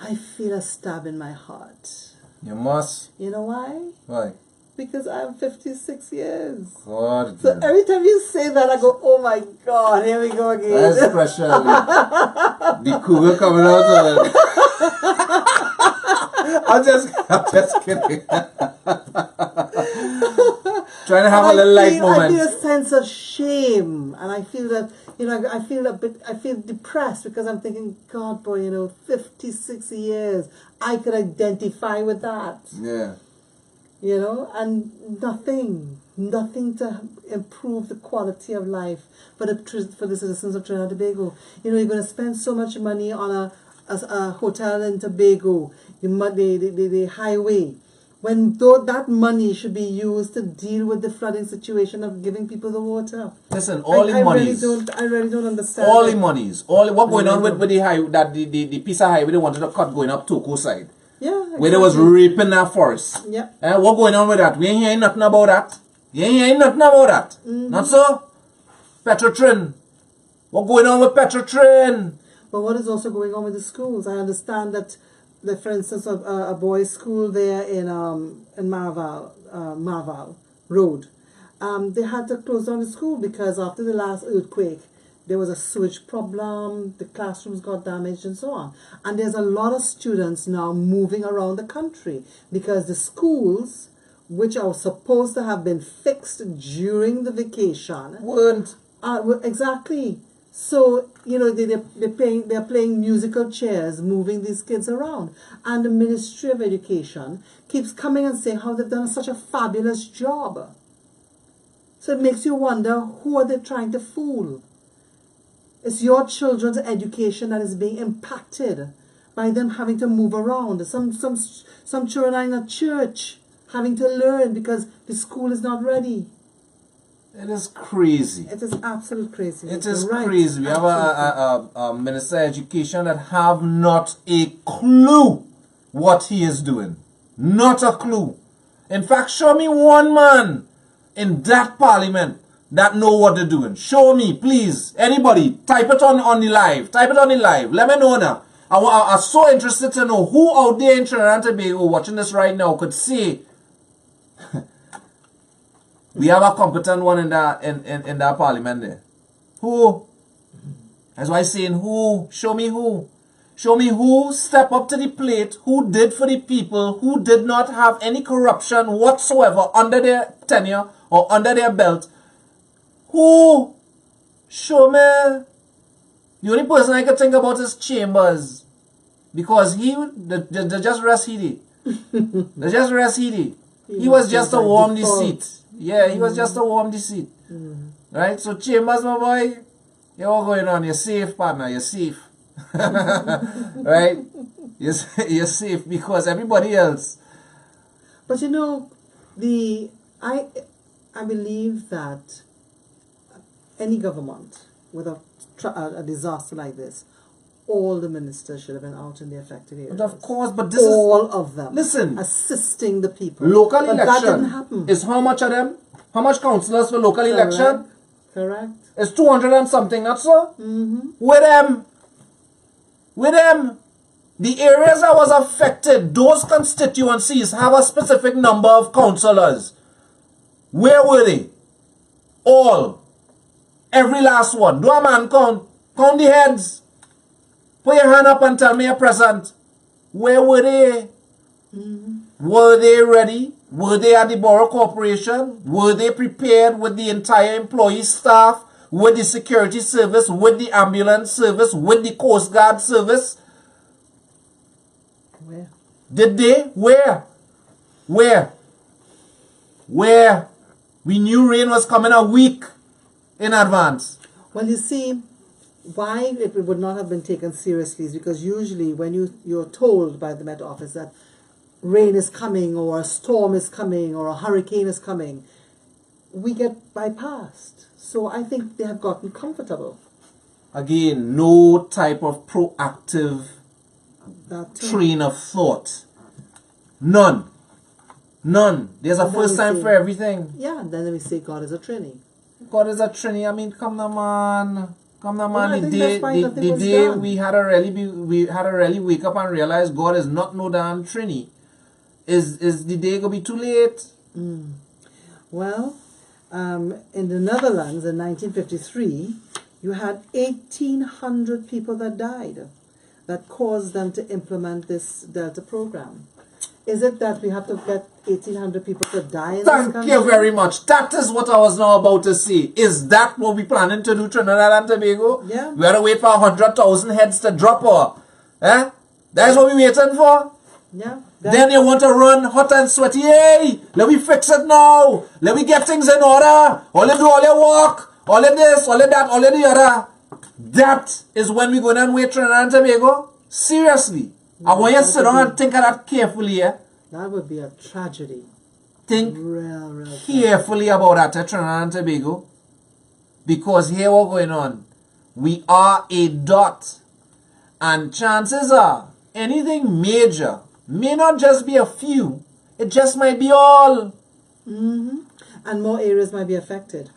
I feel a stab in my heart. You must. You know why? Why? Because I'm 56 years. God. So every time you say that, I go, oh my God, here we go again. That's special. The cougar coming out of it. I'm just kidding. Trying to have a little light moment. I feel a sense of shame, and I feel that, you know, I feel depressed because I'm thinking, God, boy, you know, 56 years, I could identify with that. Yeah. you know, and nothing to improve the quality of life for the citizens of Trinidad and Tobago. You know, you're going to spend so much money on a hotel in Tobago, the highway, when that money should be used to deal with the flooding situation of giving people the water. Listen, all the monies. I really don't understand. All the monies. What going on with the highway, that the piece of highway they wanted to cut going up Toko side. Yeah, exactly. Where they was raping that forest. Yeah. What going on with that? We ain't hearing nothing about that. You ain't hearing nothing about that. Not so? Petrotrin. What going on with Petrotrin? But what is also going on with the schools? I understand that, for instance, a boys' school there in Marval Road, they had to close down the school because after the last earthquake, there was a sewage problem, the classrooms got damaged and so on. And there's a lot of students now moving around the country because the schools, which are supposed to have been fixed during the vacation, weren't. Exactly. So, you know, they're playing musical chairs, moving these kids around. And the Ministry of Education keeps coming and saying how they've done such a fabulous job. So it makes you wonder, who are they trying to fool? It's your children's education that is being impacted by them having to move around. Some children are in a church having to learn because the school is not ready. It is crazy. It is absolute crazy. It is crazy. We have a Minister of Education that have not a clue what he is doing. Not a clue. In fact, show me one man in that parliament that know what they're doing. Show me, please. Anybody, type it on the live. Type it on the live. Let me know now. I'm so interested to know who out there in Trinidad and Tobago watching this right now could say we have a competent one in that parliament there. Who? That's why I'm saying who. Show me who. Show me who stepped up to the plate, who did for the people, who did not have any corruption whatsoever under their tenure or under their belt. Who? Show me. The only person I could think about is Chambers. Because they just rest he. They just rest he. He was just a warm deceit. Yeah, he was just a warm deceit. Right? So Chambers, my boy, you're all going on. You're safe, partner. You're safe. Right? You're safe because everybody else. But you know, I believe that any government with a disaster like this, all the ministers should have been out in the affected areas. But of course, but this all of them. Listen, assisting the people. Local but election that didn't happen. Is how much of them? How much councillors for local election? Correct. It's 200 and something, not so? With them. With them. The areas that was affected, those constituencies have a specific number of councillors. Where were they? All. Every last one. Do a man count. Count the heads. Put your hand up and tell me you're present. Where were they? Were they ready? Were they at the Borough Corporation? Were they prepared with the entire employee staff, with the security service, with the ambulance service, with the Coast Guard service? Where? Did they? Where? Where? Where? We knew rain was coming a week in advance. Well, you see, why it would not have been taken seriously is because usually when you're told by the Met Office that rain is coming or a storm is coming or a hurricane is coming, we get bypassed. So I think they have gotten comfortable. Again, no type of proactive train of thought. None. None. There's a first time for everything. Yeah, and then we say God is a Trinity. God is a Trinity. I mean, come on, man. Come on, man. Well, the day we had to really wake up and realize God is not no damn Trinity. Is the day gonna be too late? Well, in the Netherlands in 1953, you had 1,800 people that died. That caused them to implement this Delta program. Is it that we have to get 1,800 people to die in this country? Thank you very much. That is what I was now about to say. Is that what we planning to do, Trinidad and Tobago? Yeah. We gotta wait for 100,000 heads to drop, or? Eh? That's what we waiting for? Yeah. Then you want to run hot and sweaty. Hey, let me fix it now. Let me get things in order. All you do, all your work, all of this, all of that, all of the other. That is when we go down with Trinidad and Tobago. Seriously. I want you to sit down and think of that carefully. Yeah? That would be a tragedy. Think real carefully about that at Trinidad and Tobago. Because here what's going on. We are a dot. And chances are, anything major may not just be a few. It just might be all. Mm-hmm. And more areas might be affected.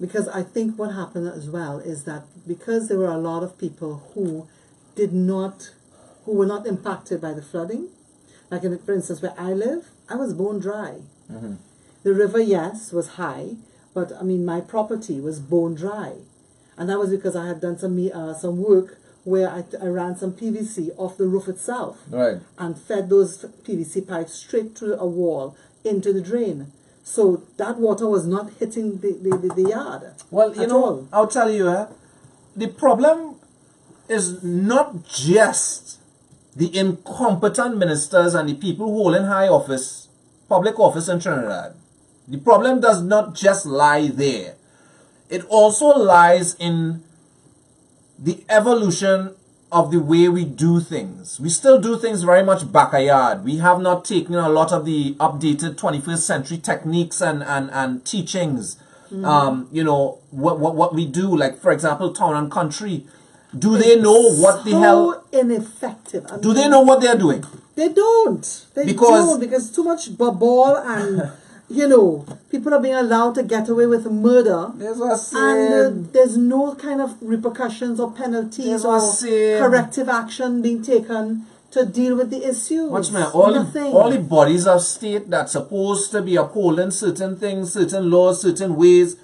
Because I think what happened as well is that because there were a lot of people who were not impacted by the flooding, like for instance where I live, I was bone dry. Mm-hmm. The river, yes, was high, but I mean my property was bone dry. And that was because I had done some work where I ran some PVC off the roof itself. Right. And fed those PVC pipes straight through a wall into the drain. So that water was not hitting the yard. Well, you know, I'll tell you, the problem is not just the incompetent ministers and the people who hold in high office, public office in Trinidad. The problem does not just lie there. It also lies in the evolution of the way we do things. We still do things very much backyard. We have not taken a lot of the updated 21st century techniques and teachings. Mm-hmm. You know, what we do, like for example, town and country. Do they know what the hell? Ineffective. Do they know what they're doing? They don't. Because too much ball and you know, people are being allowed to get away with murder. And there's no kind of repercussions or penalties or corrective action being taken to deal with the issues. Watch me, all the bodies of state that's supposed to be upholding certain things, certain laws, certain ways.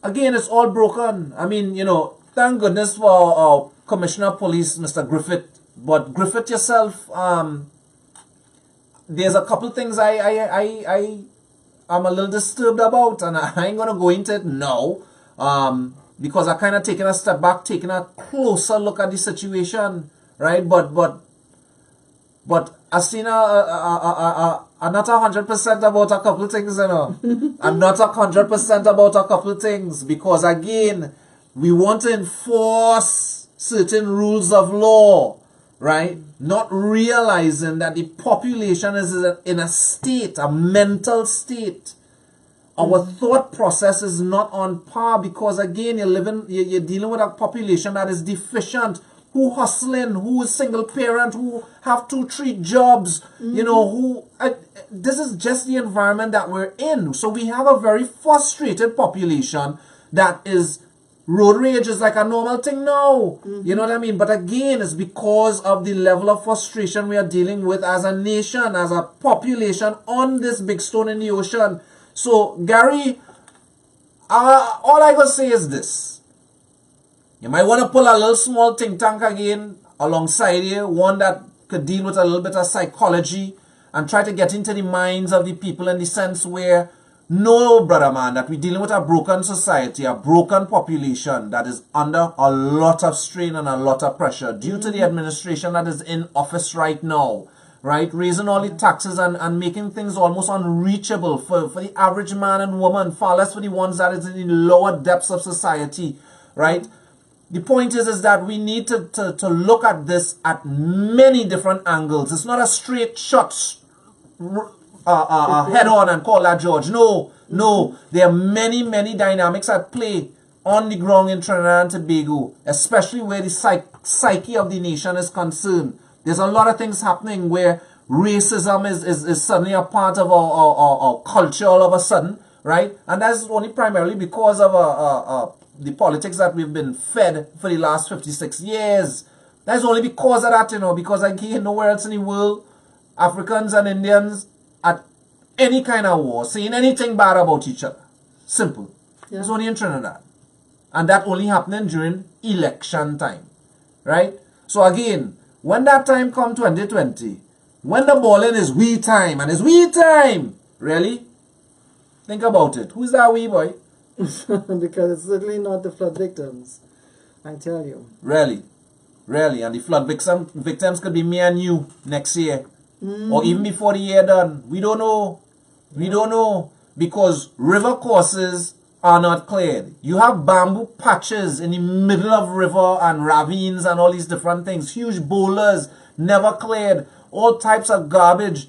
Again, it's all broken. I mean, you know, thank goodness for Commissioner of Police, Mr. Griffith. But Griffith yourself, there's a couple things I'm a little disturbed about, and I ain't gonna go into it now, because I kind of taken a step back, taking a closer look at the situation, right? But I seen I'm not 100% about a couple things, you know. I'm not 100% about a couple things because again, we want to enforce certain rules of law. Right? Not realizing that the population is in a state, a mental state. Our thought process is not on par because again, you're dealing with a population that is deficient, who hustling, who is single parent, who have 2-3 jobs, you know, this is just the environment that we're in. So we have a very frustrated population that is road rage is like a normal thing now. You know what I mean? But again, it's because of the level of frustration we are dealing with as a nation, as a population on this big stone in the ocean. So, Gary, all I gotta say is this. You might want to pull a little small think tank again alongside you, one that could deal with a little bit of psychology and try to get into the minds of the people in the sense where no, brother man, that we're dealing with a broken society, a broken population that is under a lot of strain and a lot of pressure due to the administration that is in office right now, right? Raising all the taxes and making things almost unreachable for the average man and woman, far less for the ones that is in the lower depths of society, right? The point is that we need to look at this at many different angles. It's not a straight shot head on and call that George. No. There are many dynamics at play on the ground in Trinidad and Tobago, especially where the psyche of the nation is concerned. There's a lot of things happening where racism is suddenly a part of our culture all of a sudden, right? And that's only primarily because of the politics that we've been fed for the last 56 years. That's only because of that, you know, because again, nowhere else in the world, Africans and Indians at any kind of war, saying anything bad about each other. Simple. Yeah. It's only in Trinidad. And that only happening during election time. Right? So again, when that time come 2020, when the balling is we time, and it's we time, really? Think about it. Who's that wee boy? Because it's certainly not the flood victims. I tell you. Really? Really. And the flood victims could be me and you next year. Or even before the year done. We don't know. We don't know. Because river courses are not cleared. You have bamboo patches in the middle of river and ravines and all these different things. Huge boulders, never cleared. All types of garbage.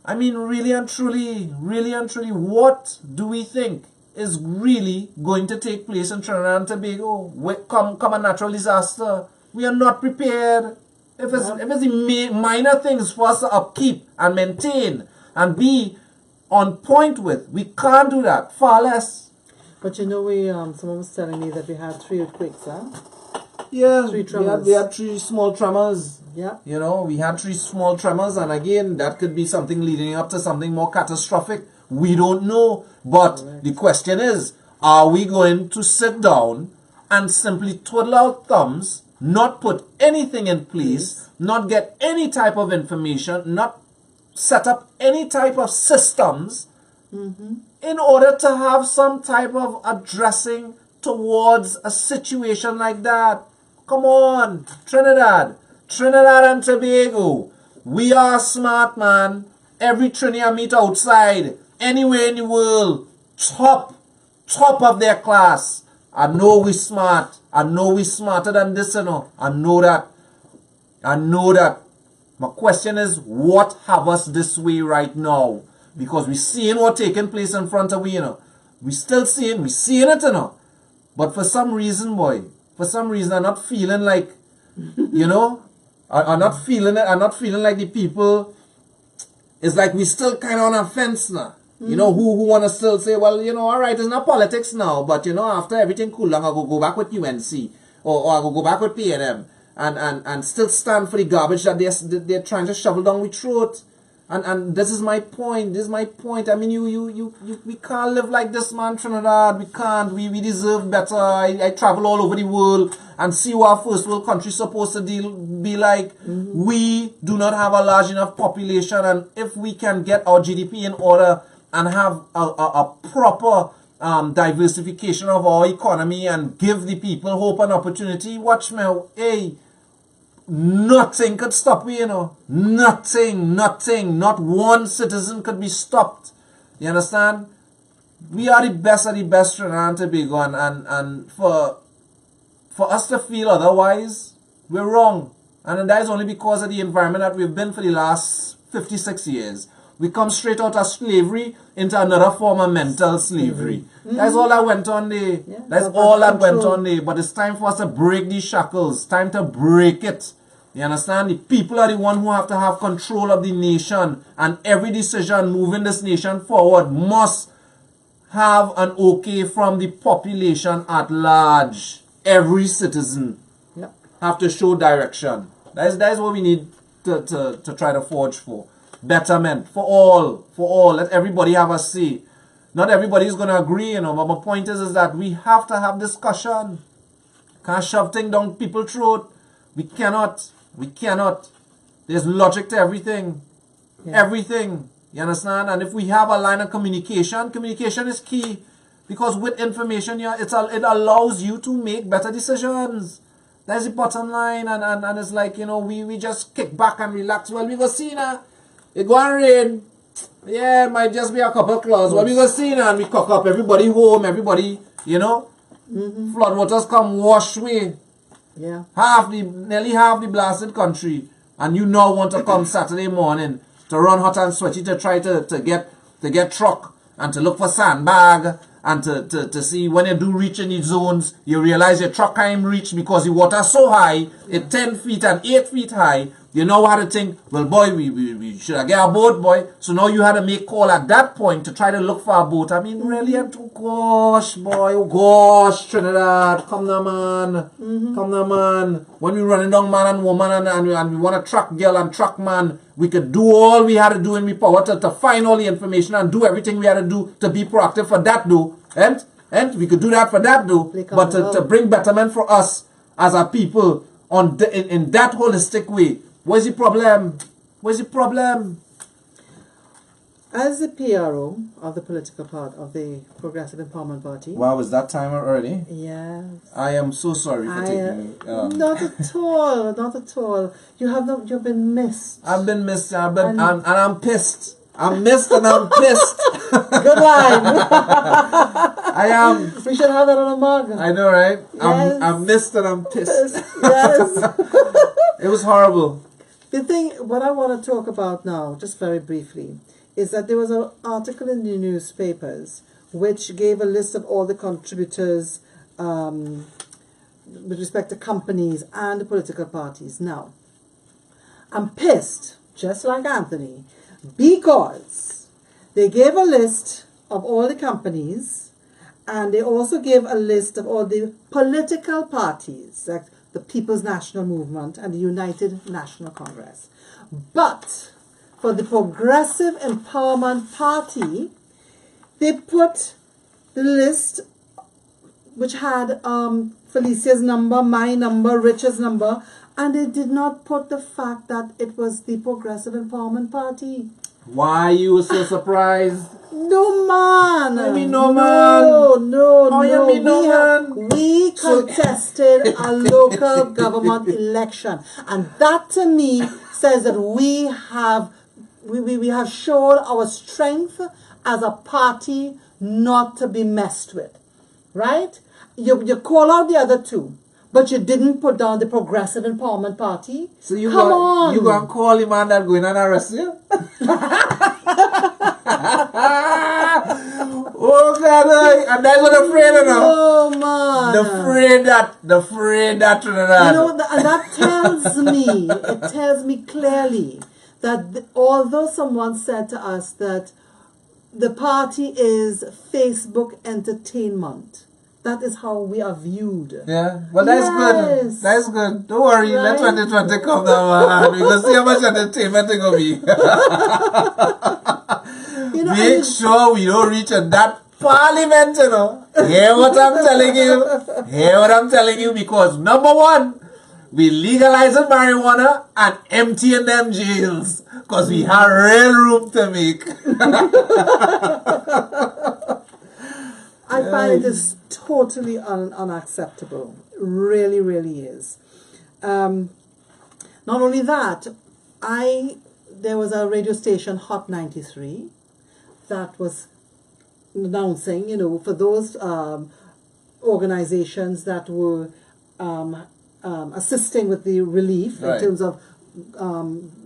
I mean, really and truly, what do we think is really going to take place in Trinidad and Tobago? Come a natural disaster. We are not prepared. If it's the minor things for us to upkeep and maintain and be on point with, we can't do that. Far less. But you know, someone was telling me that we had 3 earthquakes, huh? Yeah, 3 tremors. we had 3 small tremors. Yeah. You know, we had 3 small tremors, and again, that could be something leading up to something more catastrophic. We don't know. But the question is, are we going to sit down and simply twiddle our thumbs, not put anything in place, not get any type of information, not set up any type of systems in order to have some type of addressing towards a situation like that? Come on, Trinidad and Tobago. We are smart, man. Every Trini I meet outside, anywhere in the world, top of their class. I know we smart. I know we smarter than this, you know. I know that. My question is, what have us this way right now? Because we're seeing what's taking place in front of we, you know. We're seeing it, you know. But for some reason, I'm not feeling like, you know, I'm not feeling it. I'm not feeling like the people. It's like we still kind of on a fence now. You know, who want to still say, well, you know, all right, it's not politics now, but, you know, after everything cool down, I'll go back with UNC, or I'll go back with PNM, and still stand for the garbage that they're trying to shovel down with throat. And this is my point. I mean, we can't live like this, man, Trinidad. We can't. We deserve better. I travel all over the world and see what our first world country is supposed to be like. We do not have a large enough population, and if we can get our GDP in order and have a proper diversification of our economy and give the people hope and opportunity, watch me, hey, nothing could stop me, you know. Nothing. Not one citizen could be stopped. You understand? We are the best of the best, Trinidad and Tobago, and for us to feel otherwise, we're wrong. And that is only because of the environment that we've been for the last 56 years. We come straight out of slavery into another form of mental slavery. That's all that went on there. Yeah, that's all that went on there. But it's time for us to break these shackles. Time to break it. You understand? The people are the one who have to have control of the nation. And every decision moving this nation forward must have an okay from the population at large. Every citizen have to show direction. That is what we need to try to forge for. Betterment for all. Let everybody have a say. Not everybody is going to agree, you know, but my point is that we have to have discussion. Can't shove things down people's throat. We cannot. There's logic to everything. Everything. You understand? And if we have a line of communication is key. Because with information, it allows you to make better decisions. That's the bottom line. And it's like, you know, we just kick back and relax. Well, we go see now. It go and rain. Yeah, it might just be a couple of clouds. Well, we go see now and we cock up. Everybody home. Everybody, you know. Flood waters come wash away. Yeah. Nearly half the blasted country. And you now want to come Saturday morning to run hot and sweaty to try to get truck and to look for sandbag and to see when you do reach in the zones, you realize your truck can't reach because the water so high, it's 10 feet and 8 feet high. You know how to think, well, boy, we should have get a boat, boy. So now you had to make call at that point to try to look for a boat. I mean, really, gosh, boy, oh gosh, Trinidad, come now, man. Come now, man. When we running down man and woman and we want to track girl and track man, we could do all we had to do in we power to find all the information and do everything we had to do to be proactive for that, though. And we could do that for that, though. But to bring betterment for us as a people in that holistic way. Where's the problem? As the PRO of the political part of the Progressive Empowerment Party. Wow, is that time already? Yes. I am so sorry for taking Not at all, not at all. You've been missed. I've been missed. And I'm pissed. I'm missed and I'm pissed. Good line. I am. We should have that on a mug. I know, right? Yes. I'm missed and I'm pissed. Yes. It was horrible. What I want to talk about now, just very briefly, is that there was an article in the newspapers which gave a list of all the contributors with respect to companies and political parties. Now, I'm pissed, just like Anthony, because they gave a list of all the companies and they also gave a list of all the political parties, like the People's National Movement and the United National Congress. But for the Progressive Empowerment Party, they put the list which had Felicia's number, my number, Richard's number, and they did not put the fact that it was the Progressive Empowerment Party. Why you were so surprised? No, man. I mean, no, man. No. You mean no, man? We contested a local government election, and that to me says that we have shown our strength as a party not to be messed with, right? You call out the other two, but you didn't put down the Progressive Empowerment Party. So you Come on. You go and call the man that going and arrest you? Oh God! And that's what I'm afraid of now. Oh man! The afraid that Trinidad. You know, and that tells me clearly that although someone said to us that the party is Facebook entertainment, that is how we are viewed. Yeah, well that's good. That's good. Don't worry, Right? let 2020 come now, and we can see how much entertainment it gonna be. Make sure we don't reach that parliament, you know. Hear what I'm telling you. Hear what I'm telling you, because number one, we legalizing marijuana and emptying them jails, because we have real room to make. I find it is totally unacceptable. Really, really is. Not only that, there was a radio station, Hot 93, that was announcing, you know, for those organizations that were assisting with the relief in terms of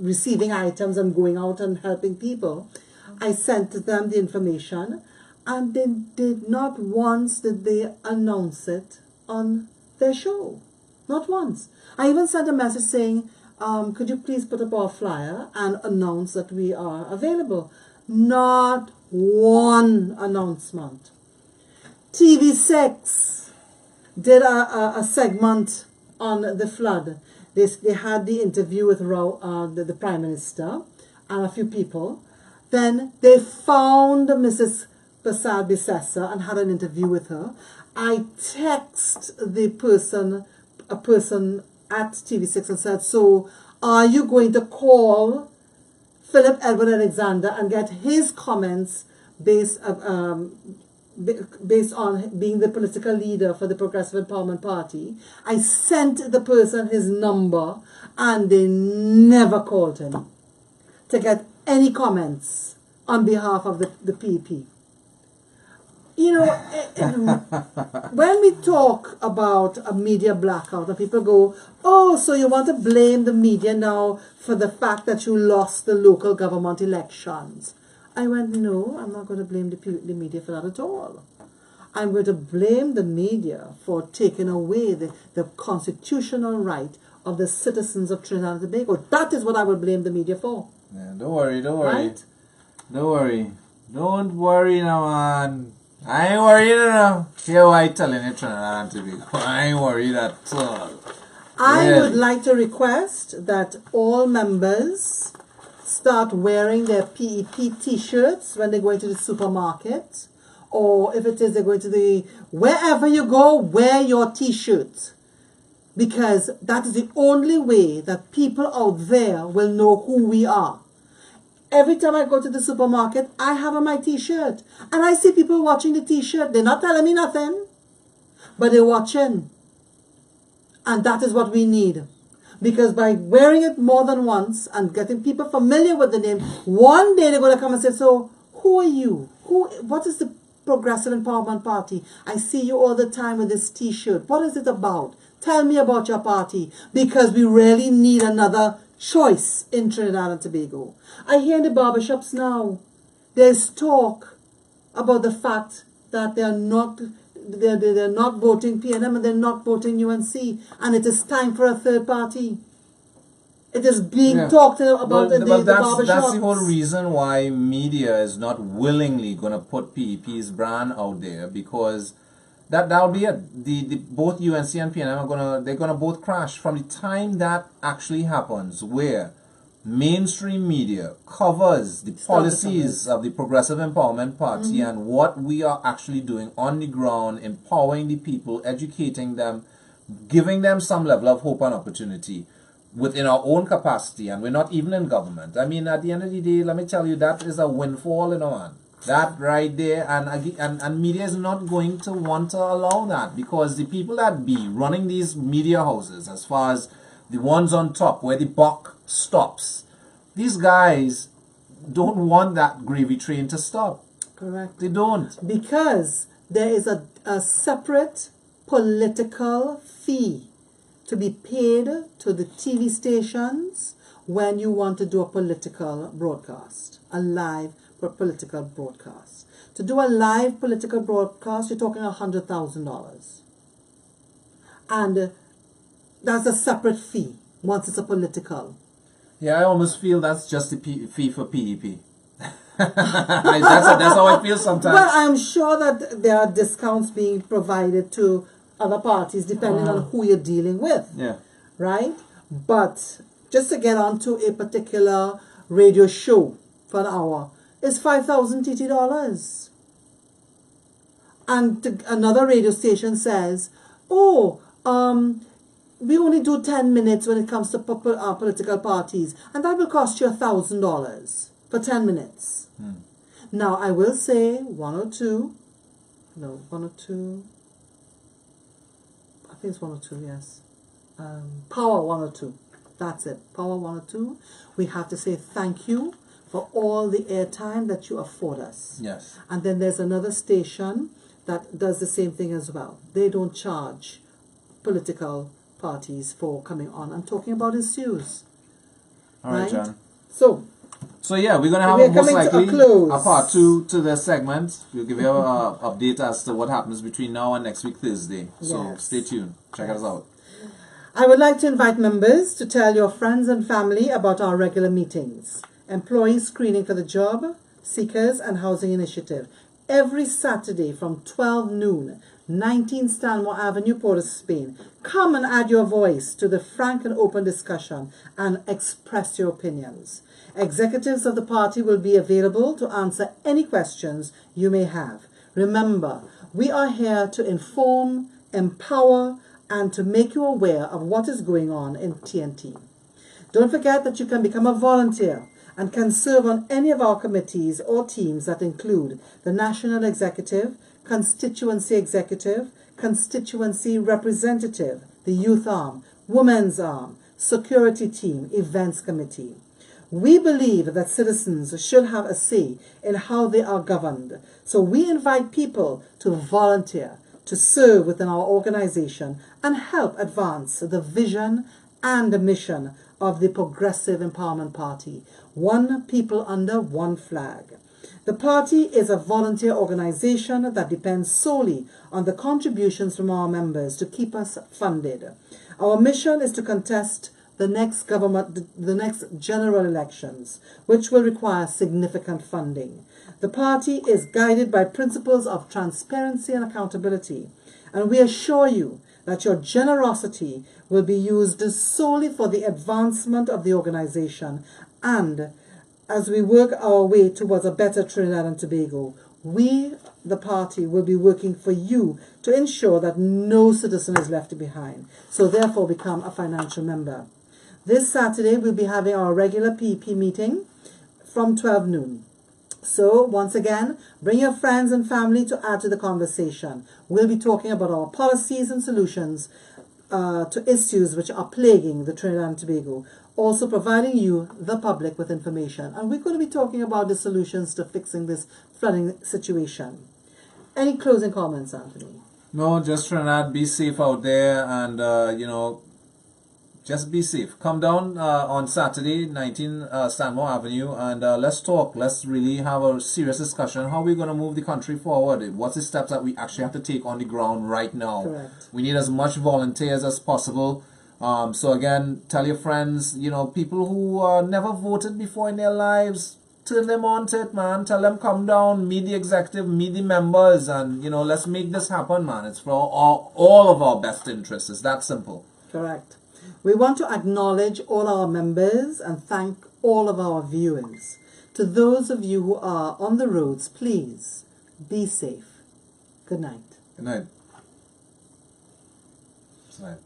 receiving items and going out and helping people. I sent them the information, and they did not once did they announce it on their show. Not once. I even sent a message saying, could you please put up our flyer and announce that we are available? Not one announcement. TV6 did a segment on the flood. They had the interview with the Prime Minister and a few people. Then they found Mrs. Prasad Bisessa and had an interview with her. I text a person at TV6 and said, so are you going to call Philip Edward Alexander and get his comments based on being the political leader for the Progressive Empowerment Party? I sent the person his number and they never called him to get any comments on behalf of the PP. You know, when we talk about a media blackout and people go, oh, so you want to blame the media now for the fact that you lost the local government elections. I went, no, I'm not going to blame the media for that at all. I'm going to blame the media for taking away the constitutional right of the citizens of Trinidad and Tobago. That is what I would blame the media for. Yeah, don't worry. Right? Don't worry now, man. I ain't worried enough. Hear what I telling you, Trinidad and Tobago. I ain't worried at all. I would like to request that all members start wearing their PEP t-shirts when they go into the supermarket, or if it is they're going to wherever you go, wear your t-shirt, because that is the only way that people out there will know who we are. Every time I go to the supermarket, I have on my t-shirt. And I see people watching the t-shirt. They're not telling me nothing, but they're watching. And that is what we need. Because by wearing it more than once and getting people familiar with the name, one day they're going to come and say, so who are you? What is the Progressive Empowerment Party? I see you all the time with this t-shirt. What is it about? Tell me about your party. Because we really need another choice in Trinidad and Tobago. I hear in the barbershops now, there's talk about the fact that they're not voting PNM and they're not voting UNC, and it is time for a third party. It is being talked about in the barbershops. That's the whole reason why media is not willingly going to put PEP's brand out there, because that'll be it. The both UNC and PNM they're gonna both crash from the time that actually happens, where mainstream media covers the policies of the Progressive Empowerment Party and what we are actually doing on the ground, empowering the people, educating them, giving them some level of hope and opportunity within our own capacity, and we're not even in government. I mean, at the end of the day, let me tell you, that is a windfall, man. That right there, and media is not going to want to allow that, because the people that be running these media houses, as far as the ones on top where the buck stops, these guys don't want that gravy train to stop. Correct. They don't. Because there is a separate political fee to be paid to the TV stations when you want to do a political broadcast, a live political broadcast. To do a live political broadcast, you're talking $100,000. And that's a separate fee once it's a political. Yeah, I almost feel that's just the fee for PEP. that's how I feel sometimes. Well, I'm sure that there are discounts being provided to other parties depending on who you're dealing with. Yeah. Right? But just to get onto a particular radio show for an hour, it's $5,000 TT. And another radio station says, we only do 10 minutes when it comes to political parties, and that will cost you $1,000 for 10 minutes. Now, I will say 102, I think it's 102, yes. Power 102, that's it, Power 102. We have to say thank you for all the airtime that you afford us. Yes. And then there's another station that does the same thing as well. They don't charge political parties for coming on and talking about issues. All right, John. So yeah, we're going to have most likely a part 2 to this segment. We'll give you an update as to what happens between now and next week Thursday. So stay tuned. Check us out. I would like to invite members to tell your friends and family about our regular meetings. Employee screening for the job, seekers and housing initiative. Every Saturday from 12 noon, 19 Stanmore Avenue, Port of Spain. Come and add your voice to the frank and open discussion and express your opinions. Executives of the party will be available to answer any questions you may have. Remember, we are here to inform, empower, and to make you aware of what is going on in TNT. Don't forget that you can become a volunteer and can serve on any of our committees or teams that include the National Executive, Constituency Executive, Constituency Representative, the Youth Arm, Women's Arm, Security Team, Events Committee. We believe that citizens should have a say in how they are governed, so we invite people to volunteer, to serve within our organization and help advance the vision and the mission of the Progressive Empowerment Party, one people under one flag. The party is a volunteer organization that depends solely on the contributions from our members to keep us funded. Our mission is to contest the next general elections, which will require significant funding. The party is guided by principles of transparency and accountability, and we assure you that your generosity will be used solely for the advancement of the organization, and as we work our way towards a better Trinidad and Tobago, we, the party, will be working for you to ensure that no citizen is left behind. So therefore become a financial member. This Saturday we'll be having our regular PEP meeting from 12 noon. So, once again, bring your friends and family to add to the conversation. We'll be talking about our policies and solutions to issues which are plaguing the Trinidad and Tobago, also providing you, the public, with information. And we're going to be talking about the solutions to fixing this flooding situation. Any closing comments, Anthony? No, just Trinidad, be safe out there, and just be safe. Come down on Saturday, 19 Stanmore Avenue, and let's talk. Let's really have a serious discussion. How are we going to move the country forward? What's the steps that we actually have to take on the ground right now? Correct. We need as much volunteers as possible. So again, tell your friends, people who never voted before in their lives, turn them on to it, man. Tell them come down, meet the executive, meet the members, and let's make this happen, man. It's for all of our best interests. It's that simple. Correct. We want to acknowledge all our members and thank all of our viewers. To those of you who are on the roads, please be safe. Good night. Good night. Good night.